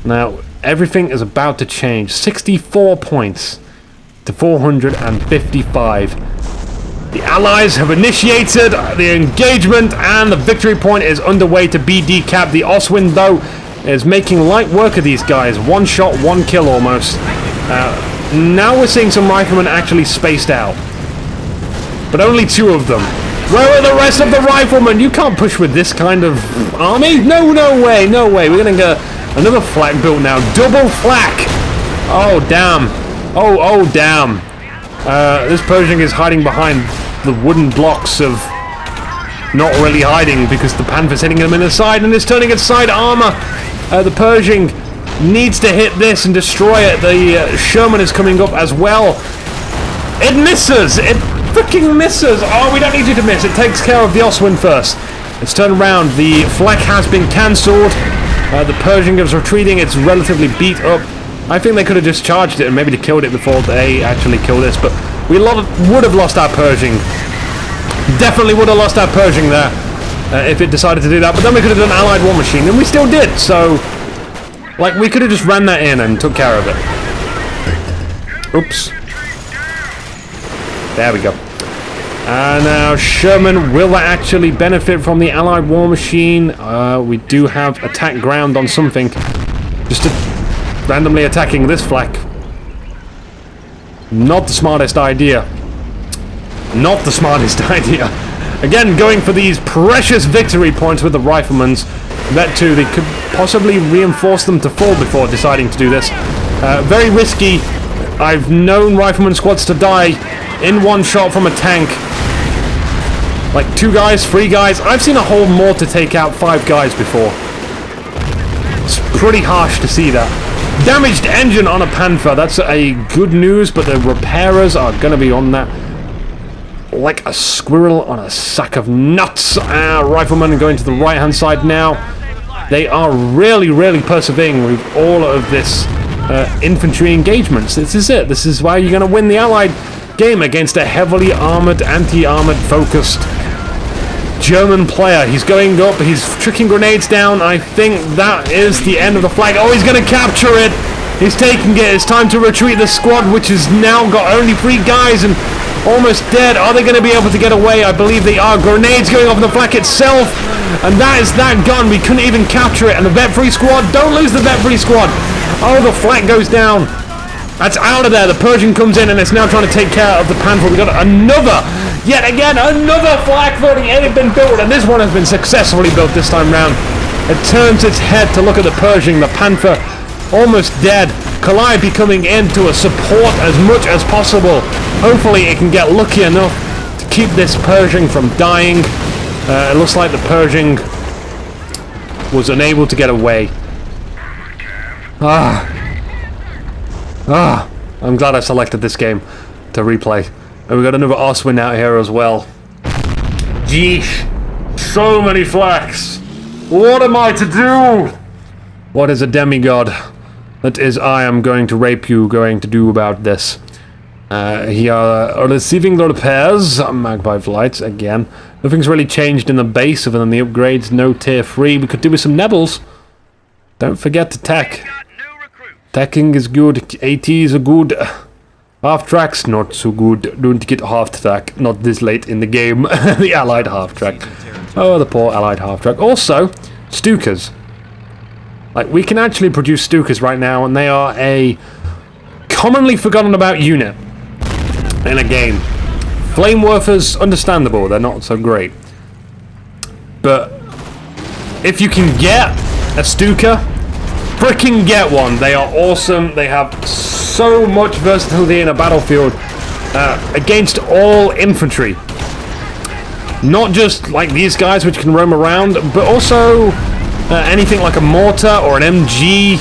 Now... everything is about to change. 64 points to 455. The Allies have initiated the engagement, and the victory point is underway to be decapped. The Oswin, though, is making light work of these guys. 1 shot, 1 kill almost. Now we're seeing some riflemen actually spaced out. But only 2 of them. Where are the rest of the riflemen? You can't push with this kind of army. No way, no way. We're going to get another Flak built now. Double Flak. Oh, damn. Oh, damn. This Pershing is hiding behind the wooden blocks of... not really hiding, because the Panther's hitting him in the side, and it's turning its side armor. The Pershing needs to hit this and destroy it. The Sherman is coming up as well. It misses. It freaking misses. Oh, we don't need you to miss. It takes care of the Oswin first. It's turned around. The Flak has been cancelled. The Pershing is retreating. It's relatively beat up. I think they could have just charged it and maybe killed it before they actually kill this, but we would have lost our Pershing. Definitely would have lost our Pershing there if it decided to do that, but then we could have done Allied War Machine, and we still did, so like we could have just ran that in and took care of it. Oops. There we go. And now Sherman, will that actually benefit from the Allied War Machine? We do have attack ground on something. Just randomly attacking this Flak. Not the smartest idea. Not the smartest idea. Again, going for these precious victory points with the Riflemen's. That too, they could possibly reinforce them to fall before deciding to do this. Very risky. I've known Rifleman squads to die in 1 shot from a tank. Like 2 guys, 3 guys. I've seen a whole mortar take out 5 guys before. It's pretty harsh to see that. Damaged engine on a Panther. That's a good news, but the repairers are going to be on that like a squirrel on a sack of nuts. Riflemen going to the right-hand side now. They are really persevering with all of this infantry engagements. This is it. This is why you're going to win the Allied game against a heavily armored, anti-armored focused German player. He's going up, he's tricking grenades down. I think that is the end of the flag. Oh, he's going to capture it. He's taking it. It's time to retreat the squad, which has now got only 3 guys and almost dead. Are they going to be able to get away? I believe they are. Grenades going off the flak itself, and that is that gun. We couldn't even capture it. And the vet-free squad, don't lose the vet-free squad. Oh, the flak goes down. That's out of there. The Pershing comes in and it's now trying to take care of the Panther. We've got yet again, another Flak 38 had been built, and this one has been successfully built this time round. It turns its head to look at the Pershing. The Panther almost dead. Calliope coming in to support as much as possible. Hopefully it can get lucky enough to keep this Pershing from dying. It looks like the Pershing was unable to get away. I'm glad I selected this game to replay. And we got another Oswin out here as well. Jeesh. So many flaks. What am I to do? What is a demigod that is I am going to rape you going to do about this? Here are receiving the repairs. Magpie flights again. Nothing's really changed in the base other than the upgrades. No tier 3. We could do with some Nebbles. Don't forget to tech. Teching is good. ATs are good. Half tracks not so good. Don't get half track. Not this late in the game. The allied half track. Oh, the poor allied half track. Also, Stukas. Like, we can actually produce Stukas right now, and they are a commonly forgotten about unit in a game. Flamewerfers, understandable, they're not so great. But if you can get a Stuka, fricking get one. They are awesome. They have so much versatility in a battlefield against all infantry. Not just like these guys which can roam around, but also anything like a mortar or an MG.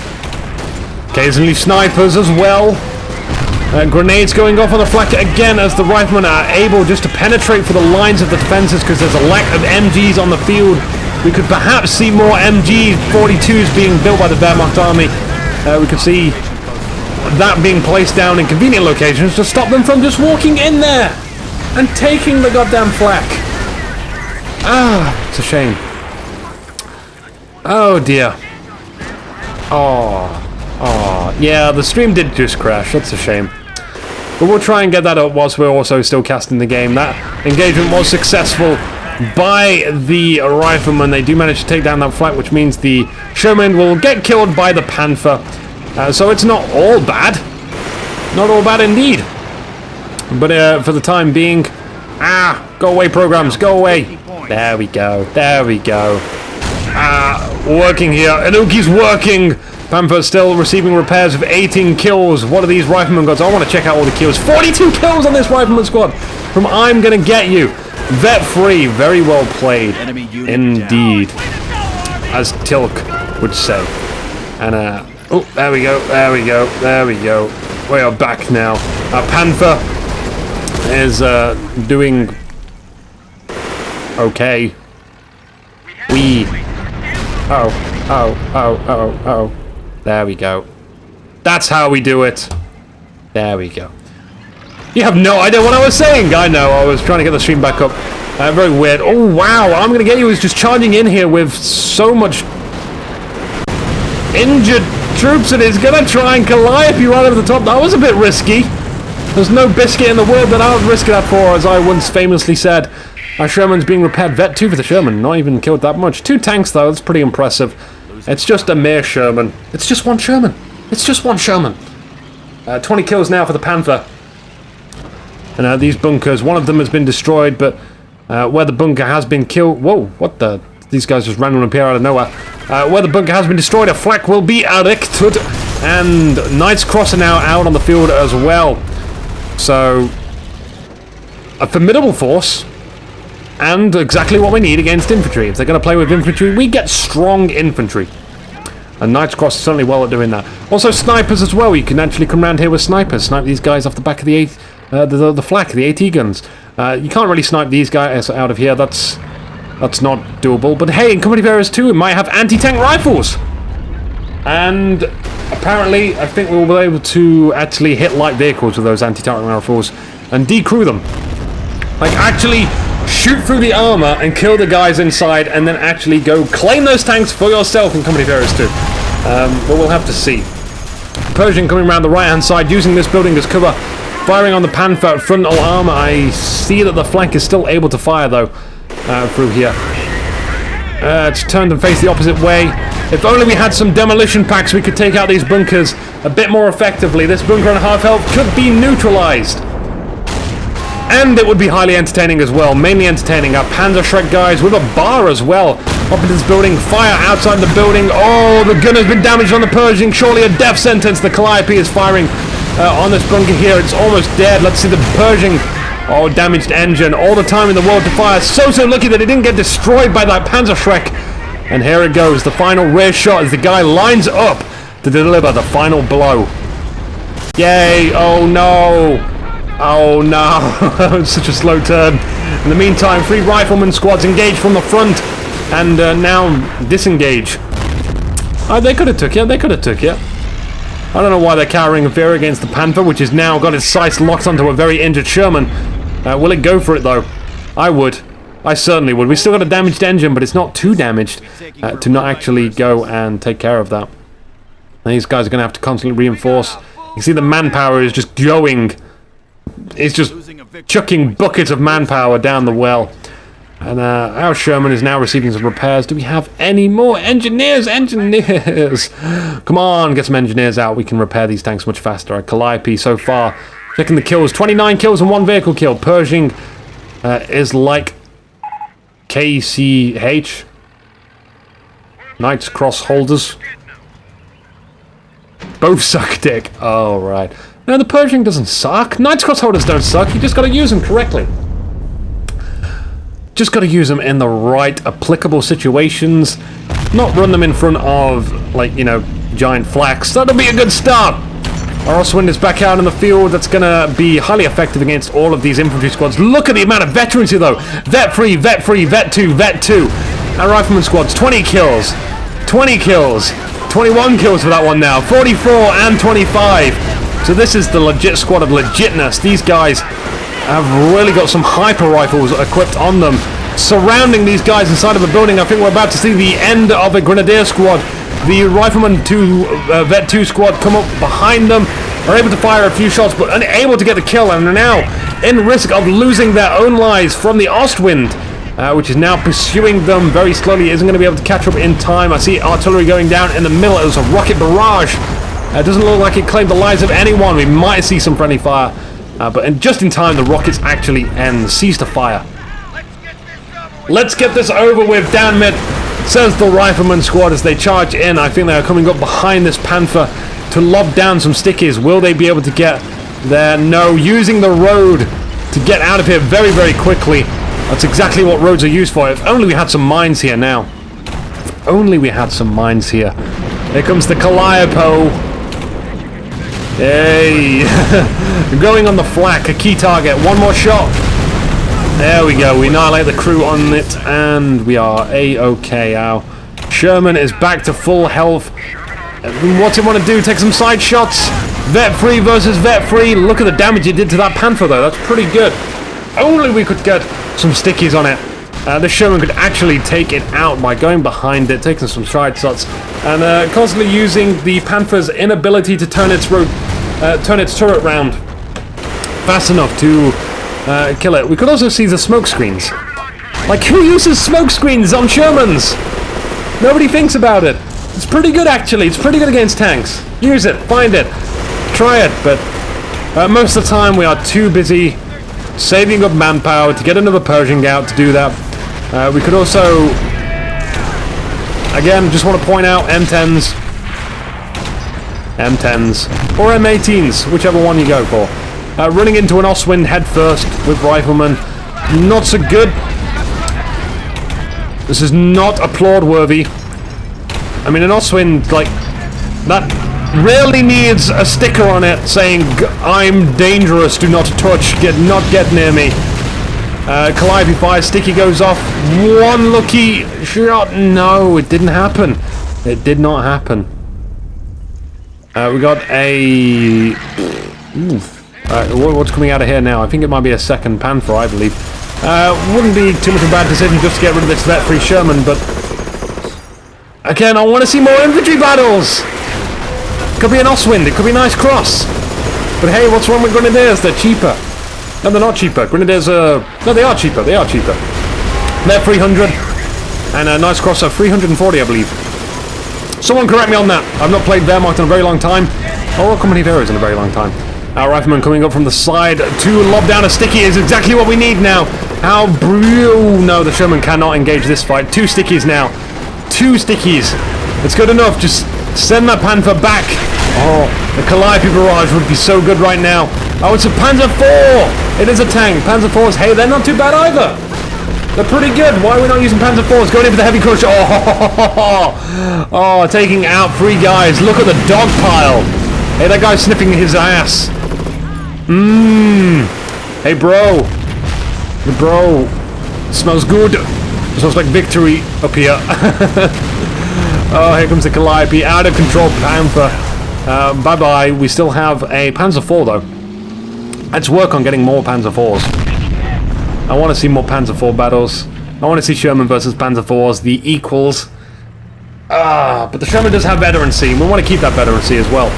Occasionally snipers as well. Grenades going off on the flak again as the riflemen are able just to penetrate for the lines of the defenses because there's a lack of MGs on the field. We could perhaps see more MG 42s being built by the Wehrmacht army. We could see that being placed down in convenient locations to stop them from just walking in there and taking the goddamn flak. It's a shame. Oh dear. Yeah, the stream did just crash. That's a shame. But we'll try and get that up whilst we're also still casting the game. That engagement was successful by the riflemen. They do manage to take down that flak, which means the Sherman will get killed by the Panther. So it's not all bad. Not all bad indeed. But for the time being... go away, programs, go away. There we go, there we go. Working here. Inuki's working. Panther still receiving repairs with 18 kills. What are these riflemen got? I want to check out all the kills. 42 kills on this rifleman squad from I'm Gonna Get You. Vet free, very well played, indeed, as Tilk would say. And oh, there we go, there we go, there we go. We are back now. Panther is doing okay. Oh. There we go. That's how we do it. There we go. You have no idea what I was saying. I know. I was trying to get the stream back up. Very weird. Oh, wow. I'm going to get you is just charging in here with so much injured troops, and he's going to try and Calliope right over the top. That was a bit risky. There's no biscuit in the world that I would risk that for, as I once famously said. Our Sherman's being repaired. Vet 2 for the Sherman. Not even killed that much. 2 tanks, though. That's pretty impressive. It's just a mere Sherman. It's just one Sherman. It's just one Sherman. 20 kills now for the Panther. And these bunkers, one of them has been destroyed, but where the bunker has been killed... Whoa, what the... These guys just randomly appear out of nowhere. Where the bunker has been destroyed, a flak will be erected. And Knight's Cross are now out on the field as well. So, a formidable force. And exactly what we need against infantry. If they're going to play with infantry, we get strong infantry. And Knight's Cross is certainly well at doing that. Also snipers as well. You can actually come around here with snipers. Snipe these guys off the back of the flak, the AT guns. You can't really snipe these guys out of here. That's not doable. But hey, in Company Bearers 2, it might have anti-tank rifles. And apparently, I think we'll be able to actually hit light vehicles with those anti-tank rifles and decrew them. Like, actually shoot through the armor and kill the guys inside, and then actually go claim those tanks for yourself in Company Bearers 2. But we'll have to see. Pershing coming around the right-hand side, using this building as cover, firing on the Panther frontal armor. I see that the flank is still able to fire, though, through here. It's turned and faced the opposite way. If only we had some demolition packs, we could take out these bunkers a bit more effectively. This bunker and half health could be neutralized. And it would be highly entertaining as well. Mainly entertaining. Our Panzer Shrek guys with a bar as well Up into this building. Fire outside the building. Oh, the gun has been damaged on the Pershing. Surely a death sentence. The Calliope is firing on this bunker here. It's almost dead. Let's see the Pershing. Oh, damaged engine. All the time in the world to fire. So lucky that it didn't get destroyed by that Panzerschreck. And here it goes. The final rear shot as the guy lines up to deliver the final blow. Yay. Oh, no. Oh, no. It's such a slow turn. In the meantime, 3 rifleman squads engage from the front. And now disengage. Oh, they could have took you. They could have took you. I don't know why they're cowering in fear against the Panther, which has now got its sights locked onto a very injured Sherman. Will it go for it, though? I would. I certainly would. We still got a damaged engine, but it's not too damaged to not actually go and take care of that. These guys are going to have to constantly reinforce. You see the manpower is just going. It's just chucking buckets of manpower down the well. And our Sherman is now receiving some repairs. Do we have any more engineers? Engineers! Come on, get some engineers out. We can repair these tanks much faster. Calliope so far. Checking the kills. 29 kills and 1 vehicle kill. Pershing is like KCH. Knight's Cross holders. Both suck dick. Oh, right. No, the Pershing doesn't suck. Knight's Cross holders don't suck. You just gotta use them correctly. Just got to use them in the right applicable situations. Not run them in front of, like, you know, giant flaks. That'll be a good start. Our Oswind is back out in the field. That's going to be highly effective against all of these infantry squads. Look at the amount of veterans here, though. Vet 3, Vet 3, Vet 2, Vet 2. Our Rifleman squads, 20 kills. 20 kills. 21 kills for that one now. 44 and 25. So this is the legit squad of legitness. These guys have really got some hyper rifles equipped on them, surrounding these guys inside of a building. I think we're about to see the end of a Grenadier squad. The Rifleman 2, Vet 2 squad come up behind them, are able to fire a few shots, but unable to get the kill, and are now in risk of losing their own lives from the Ostwind, which is now pursuing them very slowly. Isn't going to be able to catch up in time. I see artillery going down in the middle. It was a rocket barrage. It doesn't look like it claimed the lives of anyone. We might see some friendly fire. But just in time, the rockets actually end. Cease to fire. Let's get this over with, damn it, says the Rifleman squad as they charge in. I think they are coming up behind this Panther to lob down some stickies. Will they be able to get there? No, using the road to get out of here very, very quickly. That's exactly what roads are used for. If only we had some mines here now. If only we had some mines here. Here comes the Calliope. Hey, going on the flak, a key target, one more shot. There we go, we annihilate the crew on it, and we are A-OK. Our Sherman is back to full health. What's it want to do? Take some side shots? Vet 3 versus Vet 3. Look at the damage it did to that Panther, though. That's pretty good. Only we could get some stickies on it. The Sherman could actually take it out by going behind it, taking some side shots, and constantly using the Panther's inability to turn its turret round fast enough to kill it. We could also see the smoke screens. Like, who uses smoke screens on Shermans? Nobody thinks about it. It's pretty good, actually. It's pretty good against tanks. Use it. Find it. Try it. But most of the time, we are too busy saving up manpower to get another Pershing out to do that. We could also, again, just want to point out M10s, or M18s, whichever one you go for. Running into an Ostwind head first with Riflemen, not so good. This is not applaud-worthy. I mean, an Ostwind, like, that rarely needs a sticker on it saying, "I'm dangerous, do not touch, not get near me." Calliope fires, sticky goes off. One lucky shot. No, it didn't happen. It did not happen. We got a... what's coming out of here now? I think it might be a second Panther, I believe. Wouldn't be too much of a bad decision just to get rid of this Vet 3 Sherman, but... Again, I want to see more infantry battles! Could be an Ostwind, it could be a nice cross. But hey, what's wrong with Grenadiers? They're cheaper. No, they're not cheaper. Grenadiers are... No, they are cheaper. They are cheaper. They're 300. And a nice cross of 340, I believe. Someone correct me on that. I've not played Wehrmacht in a very long time. Or Company of Heroes in a very long time. Our Rifleman coming up from the side to lob down a sticky is exactly what we need now. How no, the Sherman cannot engage this fight. 2 stickies now. 2 stickies. It's good enough. Just send that Panther back. Oh, the Calliope barrage would be so good right now. Oh, it's a Panzer IV. It is a tank. Panzer IVs, hey, they're not too bad either. They're pretty good. Why are we not using Panzer IVs? Going in for the heavy crush. Oh, taking out 3 guys. Look at the dog pile. Hey, that guy's sniffing his ass. Hey, bro. The bro. Smells good. It smells like victory up here. Oh, here comes the Calliope. Out of control Panther. Bye-bye. We still have a Panzer IV, though. Let's work on getting more Panzer IVs. I want to see more Panzer IV battles. I want to see Sherman versus Panzer IVs, the equals. But the Sherman does have veterancy. We want to keep that veterancy as well.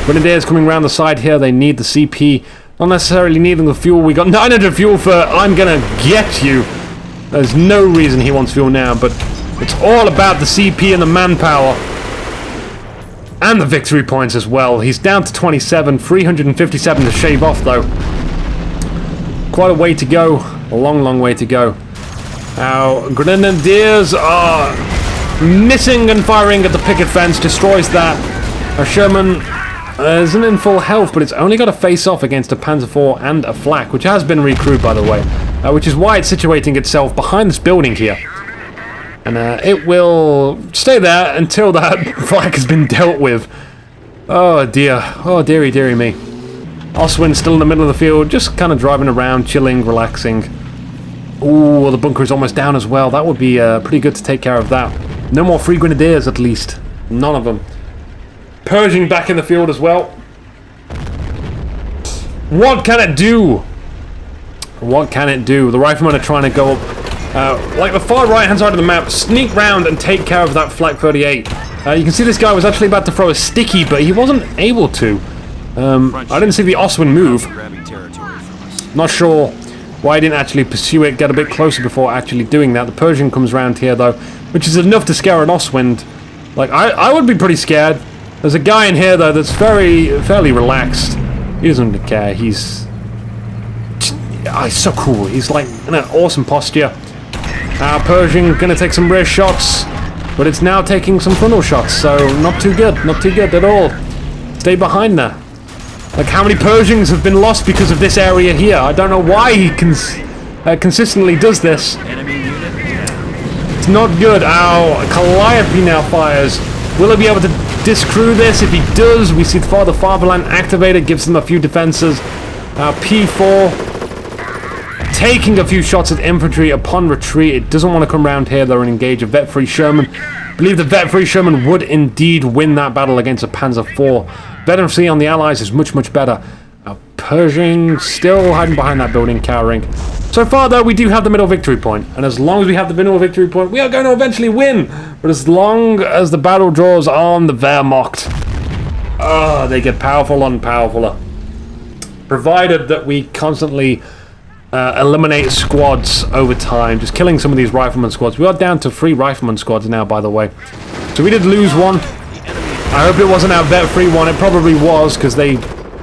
Grenadiers coming around the side here. They need the CP. Not necessarily needing the fuel. We got 900 fuel for I'm Gonna Get You. There's no reason he wants fuel now, but it's all about the CP and the manpower. And the victory points as well. He's down to 27, 357 to shave off though. Quite a way to go. A long, long way to go. Our Grenadiers are missing and firing at the picket fence. Destroys that. Our Sherman isn't in full health, but it's only got to face off against a Panzer IV and a flak, which has been recrewed, by the way. Which is why it's situating itself behind this building here. And it will stay there until that flak has been dealt with. Oh dear. Oh dearie, dearie me. Oswin's still in the middle of the field, just kind of driving around, chilling, relaxing. Ooh, the bunker is almost down as well. That would be pretty good to take care of that. No more free Grenadiers, at least. None of them. Pershing back in the field as well. What can it do? What can it do? The riflemen are trying to go up, like the far right-hand side of the map, sneak round and take care of that Flak 38. You can see this guy was actually about to throw a sticky, but he wasn't able to. I didn't see the Oswin move. Not sure why he didn't actually pursue it, get a bit closer before actually doing that. The Pershing comes around here though, which is enough to scare an Oswind. Like, I would be pretty scared. There's a guy in here though that's fairly relaxed. He doesn't care. He's so cool. He's like in an awesome posture. Pershing gonna take some rear shots, but it's now taking some frontal shots, so not too good at all. Stay behind there. Like, how many Pershings have been lost because of this area here? I don't know why he consistently does this. It's not good. Ow, Calliope now fires. Will he be able to discrew this? If he does, we see the Fatherland activated, gives them a few defenses. P4 taking a few shots at infantry upon retreat. It doesn't want to come around here though and engage a vet-free Sherman. I believe the vet-free Sherman would indeed win that battle against a Panzer IV. Veterancy on the Allies is much, much better. Pershing still hiding behind that building, cowering. So far though, we do have the middle victory point, and as long as we have the middle victory point, we are going to eventually win. But as long as the battle draws on, the Wehrmacht, they get powerful and powerfuler. Provided that we constantly eliminate squads over time, just killing some of these rifleman squads. We are down to 3 rifleman squads now, by the way. So we did lose one. I hope it wasn't our vet-free one. It probably was, because they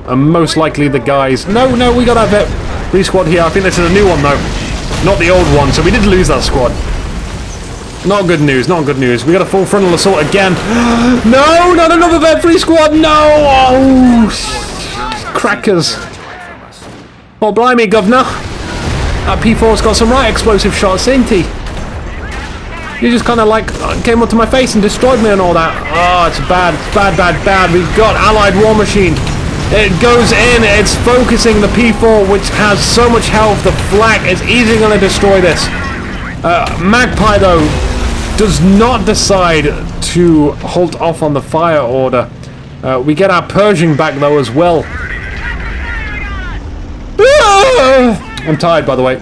are most likely the guys. No, we got our vet-free squad here. I think this is a new one, though. Not the old one, so we did lose that squad. Not good news, not good news. We got a full frontal assault again. No, not another vet-free squad, no! Oh, crackers. Oh, blimey, governor. That P4's got some right explosive shots, ain't he? You just kind of like came up to my face and destroyed me and all that. Oh, it's bad, bad. We've got Allied War Machine. It goes in, it's focusing the P4, which has so much health. The flak is easily going to destroy this. Magpie, though, does not decide to halt off on the fire order. We get our Pershing back, though, as well. I'm tired, by the way.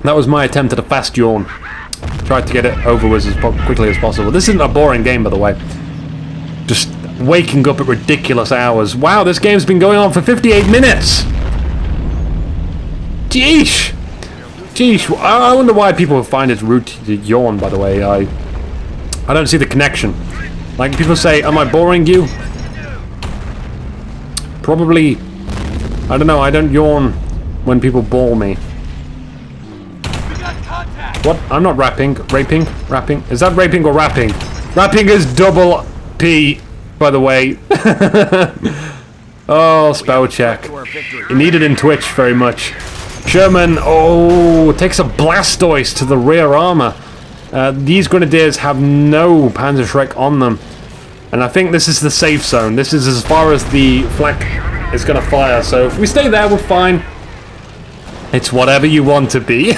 That was my attempt at a fast yawn. Tried to get it over with as quickly as possible. This isn't a boring game, by the way. Just waking up at ridiculous hours. Wow, this game's been going on for 58 minutes! Jeesh! I wonder why people find it rude to yawn, by the way. I don't see the connection. Like, people say, am I boring you? Probably. I don't know, I don't yawn when people bore me. We got contact! What? I'm not rapping. Raping? Rapping? Is that raping or rapping? Rapping is double P, by the way. Oh, spell check. You need it in Twitch very much. Sherman, oh, takes a Blastoise to the rear armor. These Grenadiers have no Panzerschreck on them. And I think this is the safe zone. This is as far as the flak is going to fire. So if we stay there, we're fine. It's whatever you want to be.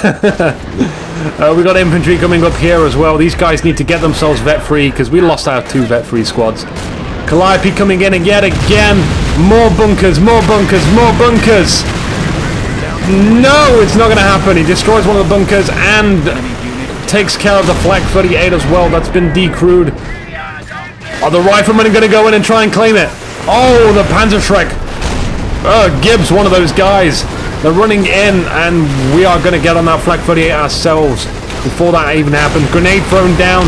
We got infantry coming up here as well. These guys need to get themselves vet-free because we lost our 2 vet-free squads. Calliope coming in and yet again. More bunkers, more bunkers, more bunkers. No, it's not going to happen. He destroys one of the bunkers and takes care of the Flak 38 as well. That's been decrewed. Are the riflemen going to go in and try and claim it? Oh, the Panzerschreck. Gibbs, one of those guys. They're running in, and we are going to get on that Flak 38 ourselves before that even happens. Grenade thrown down.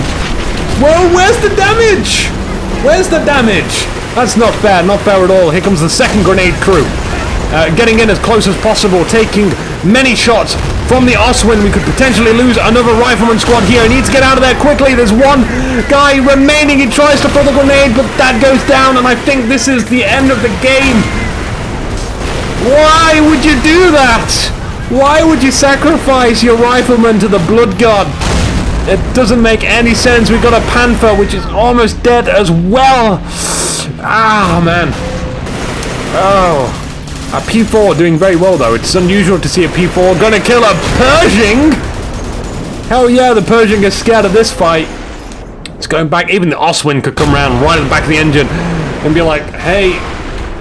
Whoa, where's the damage? Where's the damage? That's not fair, not fair at all. Here comes the second grenade crew. Getting in as close as possible, taking many shots from the Oswin. We could potentially lose another rifleman squad here. He needs to get out of there quickly. There's one guy remaining. He tries to throw the grenade, but that goes down, and I think this is the end of the game. Why would you do that? Why would you sacrifice your rifleman to the blood god? It doesn't make any sense. We've got a Panther, which is almost dead as well. Ah, man. Oh. A P4 doing very well, though. It's unusual to see a P4 gonna kill a Pershing. Hell yeah, the Pershing is scared of this fight. It's going back. Even the Oswin could come around right at the back of the engine and be like, hey,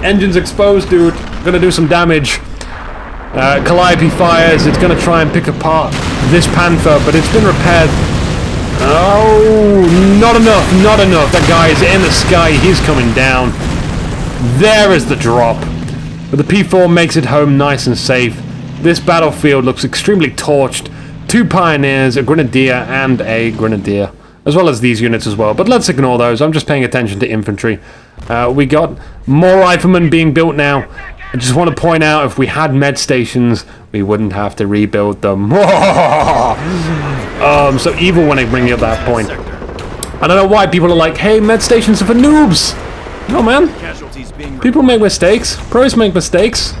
engine's exposed, dude. Gonna do some damage. Calliope fires. It's gonna try and pick apart this Panther, but it's been repaired. Oh, not enough, not enough. That guy is in the sky. He's coming down. There is the drop. But the P4 makes it home nice and safe. This battlefield looks extremely torched. 2 Pioneers, a Grenadier, and a Grenadier. As well as these units as well. But let's ignore those. I'm just paying attention to infantry. We got more riflemen being built now. I just want to point out, if we had med stations, we wouldn't have to rebuild them. So evil when I bring you up that point. I don't know why people are like, hey, med stations are for noobs. No, man. People make mistakes. Pros make mistakes.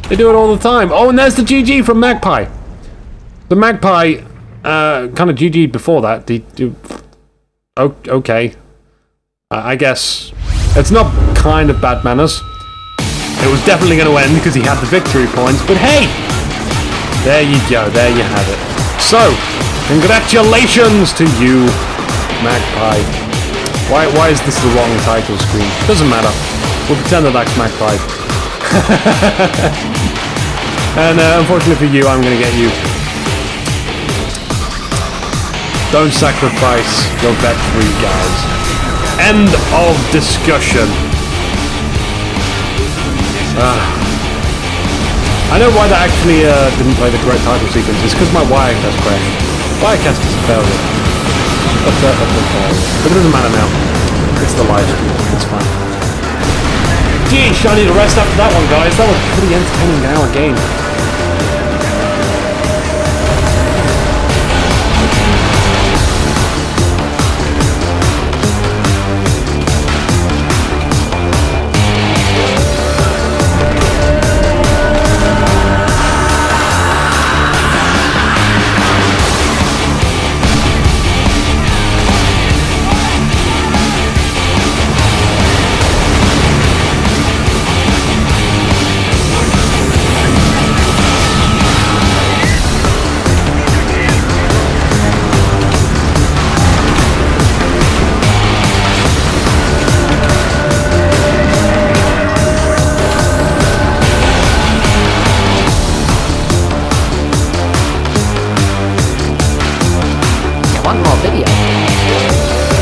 They do it all the time. Oh, and there's the GG from Magpie. The Magpie kind of GG'd before that. Okay. I guess it's not kind of bad manners. It was definitely going to end because he had the victory points, but hey! There you go, there you have it. So, congratulations to you, Magpie. Why is this the wrong title screen? Doesn't matter. We'll pretend that that's Magpie. And unfortunately for you, I'm going to get you. Don't sacrifice your vet-free guys. End of discussion. I know why that actually didn't play the correct title sequence. It's because my Wirecast crashed. Wirecast is a failure. But it doesn't matter now. It's the live stream. It's fine. Geesh, I need a rest after that one, guys. That was a pretty entertaining hour game. One more video.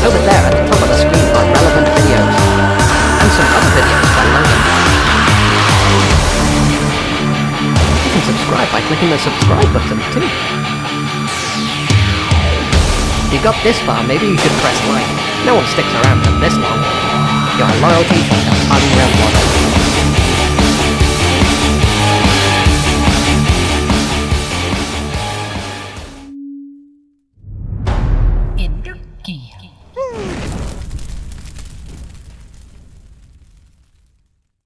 Over there at the top of the screen are relevant videos. And some other videos below them. You can subscribe by clicking the subscribe button too. If you got this far, maybe you should press like. No one sticks around for this long. Your loyalty is highly rewarded.